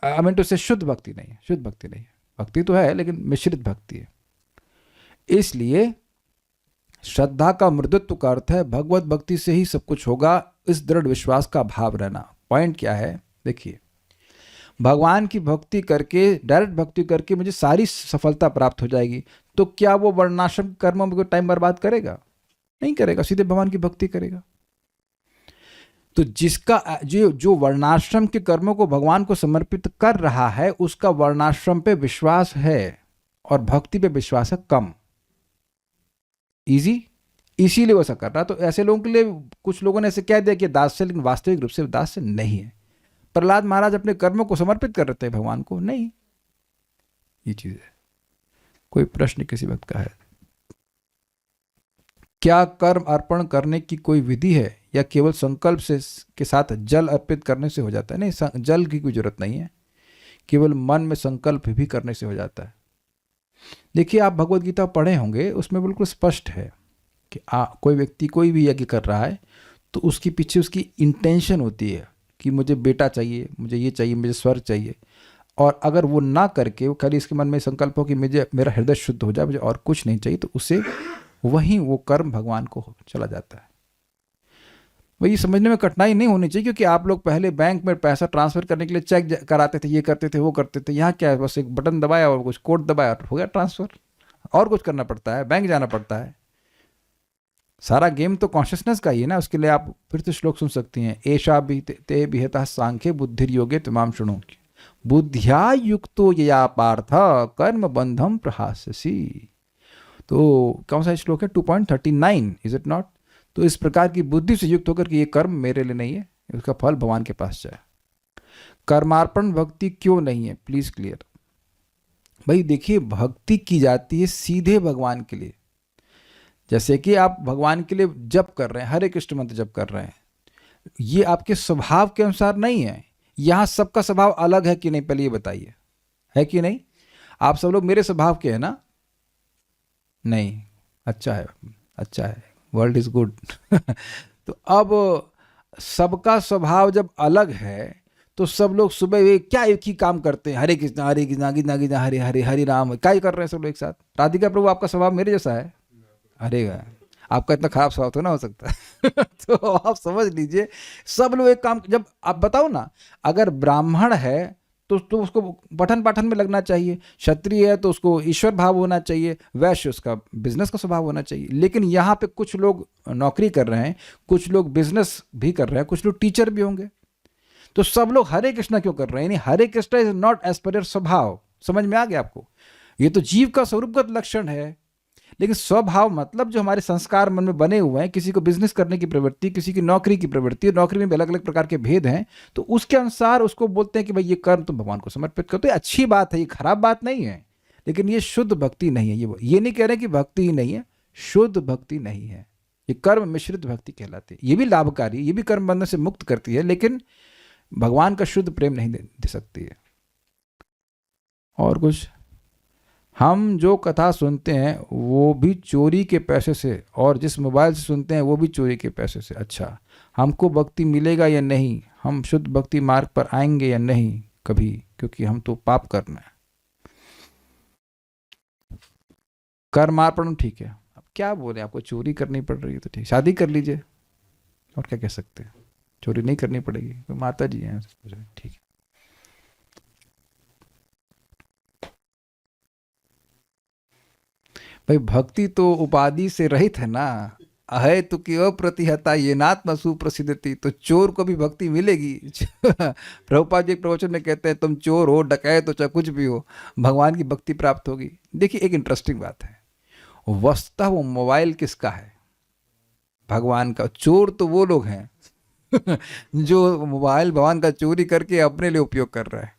आई मीन टू से शुद्ध भक्ति नहीं है, शुद्ध भक्ति नहीं है। भक्ति तो है लेकिन मिश्रित भक्ति है। इसलिए श्रद्धा का मृदुत्व का अर्थ है भगवत भक्ति से ही सब कुछ होगा, इस दृढ़ विश्वास का भाव रहना। पॉइंट क्या है देखिए, भगवान की भक्ति करके, डायरेक्ट भक्ति करके मुझे सारी सफलता प्राप्त हो जाएगी, तो क्या वो वर्णाश्रम कर्मों में टाइम बर्बाद करेगा? नहीं करेगा, सीधे भगवान की भक्ति करेगा। तो जिसका जो वर्णाश्रम के कर्मों को भगवान को समर्पित कर रहा है उसका वर्णाश्रम पे विश्वास है और भक्ति पे विश्वास है कम। इजी, इसीलिए वो ऐसा कर रहा है। तो ऐसे लोगों के लिए कुछ लोगों ने ऐसे कह दिया कि दास्य, लेकिन वास्तविक रूप से दास्य नहीं है। प्रहलाद महाराज अपने कर्मों को समर्पित कर रहे थे भगवान को, नहीं। ये चीज है। कोई प्रश्न किसी वक्त का है? क्या कर्म अर्पण करने की कोई विधि है या केवल संकल्प से के साथ जल अर्पित करने से हो जाता है? नहीं, जल की कोई जरूरत नहीं है, केवल मन में संकल्प भी करने से हो जाता है। देखिए आप भगवत गीता पढ़े होंगे, उसमें बिल्कुल स्पष्ट है कि कोई व्यक्ति कोई भी यज्ञ कर रहा है तो उसके पीछे उसकी इंटेंशन होती है कि मुझे बेटा चाहिए, मुझे ये चाहिए, मुझे स्वर्ग चाहिए। और अगर वो ना करके वो खाली इसके मन में संकल्प हो कि मुझे मेरा हृदय शुद्ध हो जाए, मुझे और कुछ नहीं चाहिए, तो उसे वहीं वो कर्म भगवान को चला जाता है। वही समझने में कठिनाई नहीं होनी चाहिए, क्योंकि आप लोग पहले बैंक में पैसा ट्रांसफर करने के लिए चेक कराते थे, ये करते थे, वो करते थे। यहाँ क्या है, बस एक बटन दबाया और कुछ कोड दबाया और हो गया ट्रांसफर। और कुछ करना पड़ता है, बैंक जाना पड़ता है। सारा गेम तो कॉन्शियसनेस का ही है ना। उसके लिए आप फिर से श्लोक सुन सकती हैं, एषा भी ते विहता सांख्ये बुद्धिर्योगे तमाम शुणु, बुद्धिया युक्तो यया पार्थ कर्म बंधम प्रहास्यसि। तो कौन सा श्लोक है? 2.39, इज इट नॉट? तो इस प्रकार की बुद्धि से युक्त होकर कि ये कर्म मेरे लिए नहीं है, उसका फल भगवान के पास जाए। कर्मार्पण भक्ति क्यों नहीं है? Please clear. भाई देखिए, भक्ति की जाती है सीधे भगवान के लिए। जैसे कि आप भगवान के लिए जप कर रहे हैं, हरे कृष्ण मंत्र जप कर रहे हैं, ये आपके स्वभाव के अनुसार नहीं है। यहां सबका स्वभाव अलग है कि नहीं, पहले ये बताइए, है कि नहीं? आप सब लोग मेरे स्वभाव के हैं ना? नहीं, अच्छा है, अच्छा है, वर्ल्ड इज गुड। तो अब सबका स्वभाव जब अलग है तो सब लोग सुबह क्या एक ही काम करते हैं, हरे कृष्ण हरे कृष्ण कृष्ण कृष्ण हरे हरे हरे राम, क्या ही कर रहे हैं सब लोग एक साथ? राधिका प्रभु, आपका स्वभाव मेरे जैसा है? अरे आपका इतना खराब स्वभाव तो ना हो सकता है। तो आप समझ लीजिए, सब लोग एक काम, जब आप बताओ ना, अगर ब्राह्मण है तो उसको पठन पाठन में लगना चाहिए, क्षत्रिय है तो उसको ईश्वर भाव होना चाहिए, वैश्य उसका बिजनेस का स्वभाव होना चाहिए। लेकिन यहाँ पे कुछ लोग नौकरी कर रहे हैं, कुछ लोग बिजनेस भी कर रहे हैं, कुछ लोग टीचर भी होंगे। तो सब लोग हरे कृष्णा क्यों कर रहे हैं? यानी Hare Krishna is not as per your swabhav. समझ में आ गया आपको? ये तो जीव का स्वरूपगत लक्षण है। लेकिन स्वभाव मतलब जो हमारे संस्कार मन में बने हुए हैं, किसी को बिजनेस करने की प्रवृत्ति, किसी की नौकरी की प्रवृत्ति, नौकरी में भी अलग अलग प्रकार के भेद हैं, तो उसके अनुसार उसको बोलते हैं कि भाई ये कर्म तुम भगवान को समर्पित करो। तो ये अच्छी बात है, ये खराब बात नहीं है, लेकिन ये शुद्ध भक्ति नहीं है। ये नहीं कह रहे कि भक्ति ही नहीं है, शुद्ध भक्ति नहीं है, ये कर्म मिश्रित भक्ति कहलाती है। ये भी लाभकारी, ये भी कर्म बंधन से मुक्त करती है, लेकिन भगवान का शुद्ध प्रेम नहीं दे सकती है। और कुछ? हम जो कथा सुनते हैं वो भी चोरी के पैसे से, और जिस मोबाइल से सुनते हैं वो भी चोरी के पैसे से। अच्छा, हमको भक्ति मिलेगा या नहीं, हम शुद्ध भक्ति मार्ग पर आएंगे या नहीं कभी, क्योंकि हम तो पाप करना है। कर्मार्पण ठीक है, अब क्या बोले, आपको चोरी करनी पड़ रही है तो ठीक, शादी कर लीजिए, और क्या कह सकते हैं, चोरी नहीं करनी पड़ेगी, कोई माता जी हैं, ठीक है। भाई भक्ति तो उपाधि से रहित है ना, अहे तो कि अप्रतिहता ये नात्म सुप्रसिद्धति, तो चोर को भी भक्ति मिलेगी। प्रभुपाद जी एक प्रवचन में कहते हैं तुम चोर हो, डकैत हो, चाहे कुछ भी हो, भगवान की भक्ति प्राप्त होगी। देखिए एक इंटरेस्टिंग बात है, वस्तुतः वो मोबाइल किसका है? भगवान का। चोर तो वो लोग हैं जो मोबाइल भगवान का चोरी करके अपने लिए उपयोग कर रहा है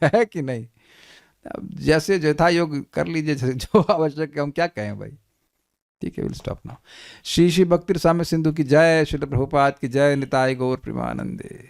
है कि नहीं? अब जैसे यथा योग कर लीजिए, जो आवश्यक है, हम क्या कहें भाई। ठीक है, will stop now. Shri Shri भक्ति रसामृत सिंधु की जय, श्रील प्रभुपाद की जय, निताय गौर प्रेमानंदे।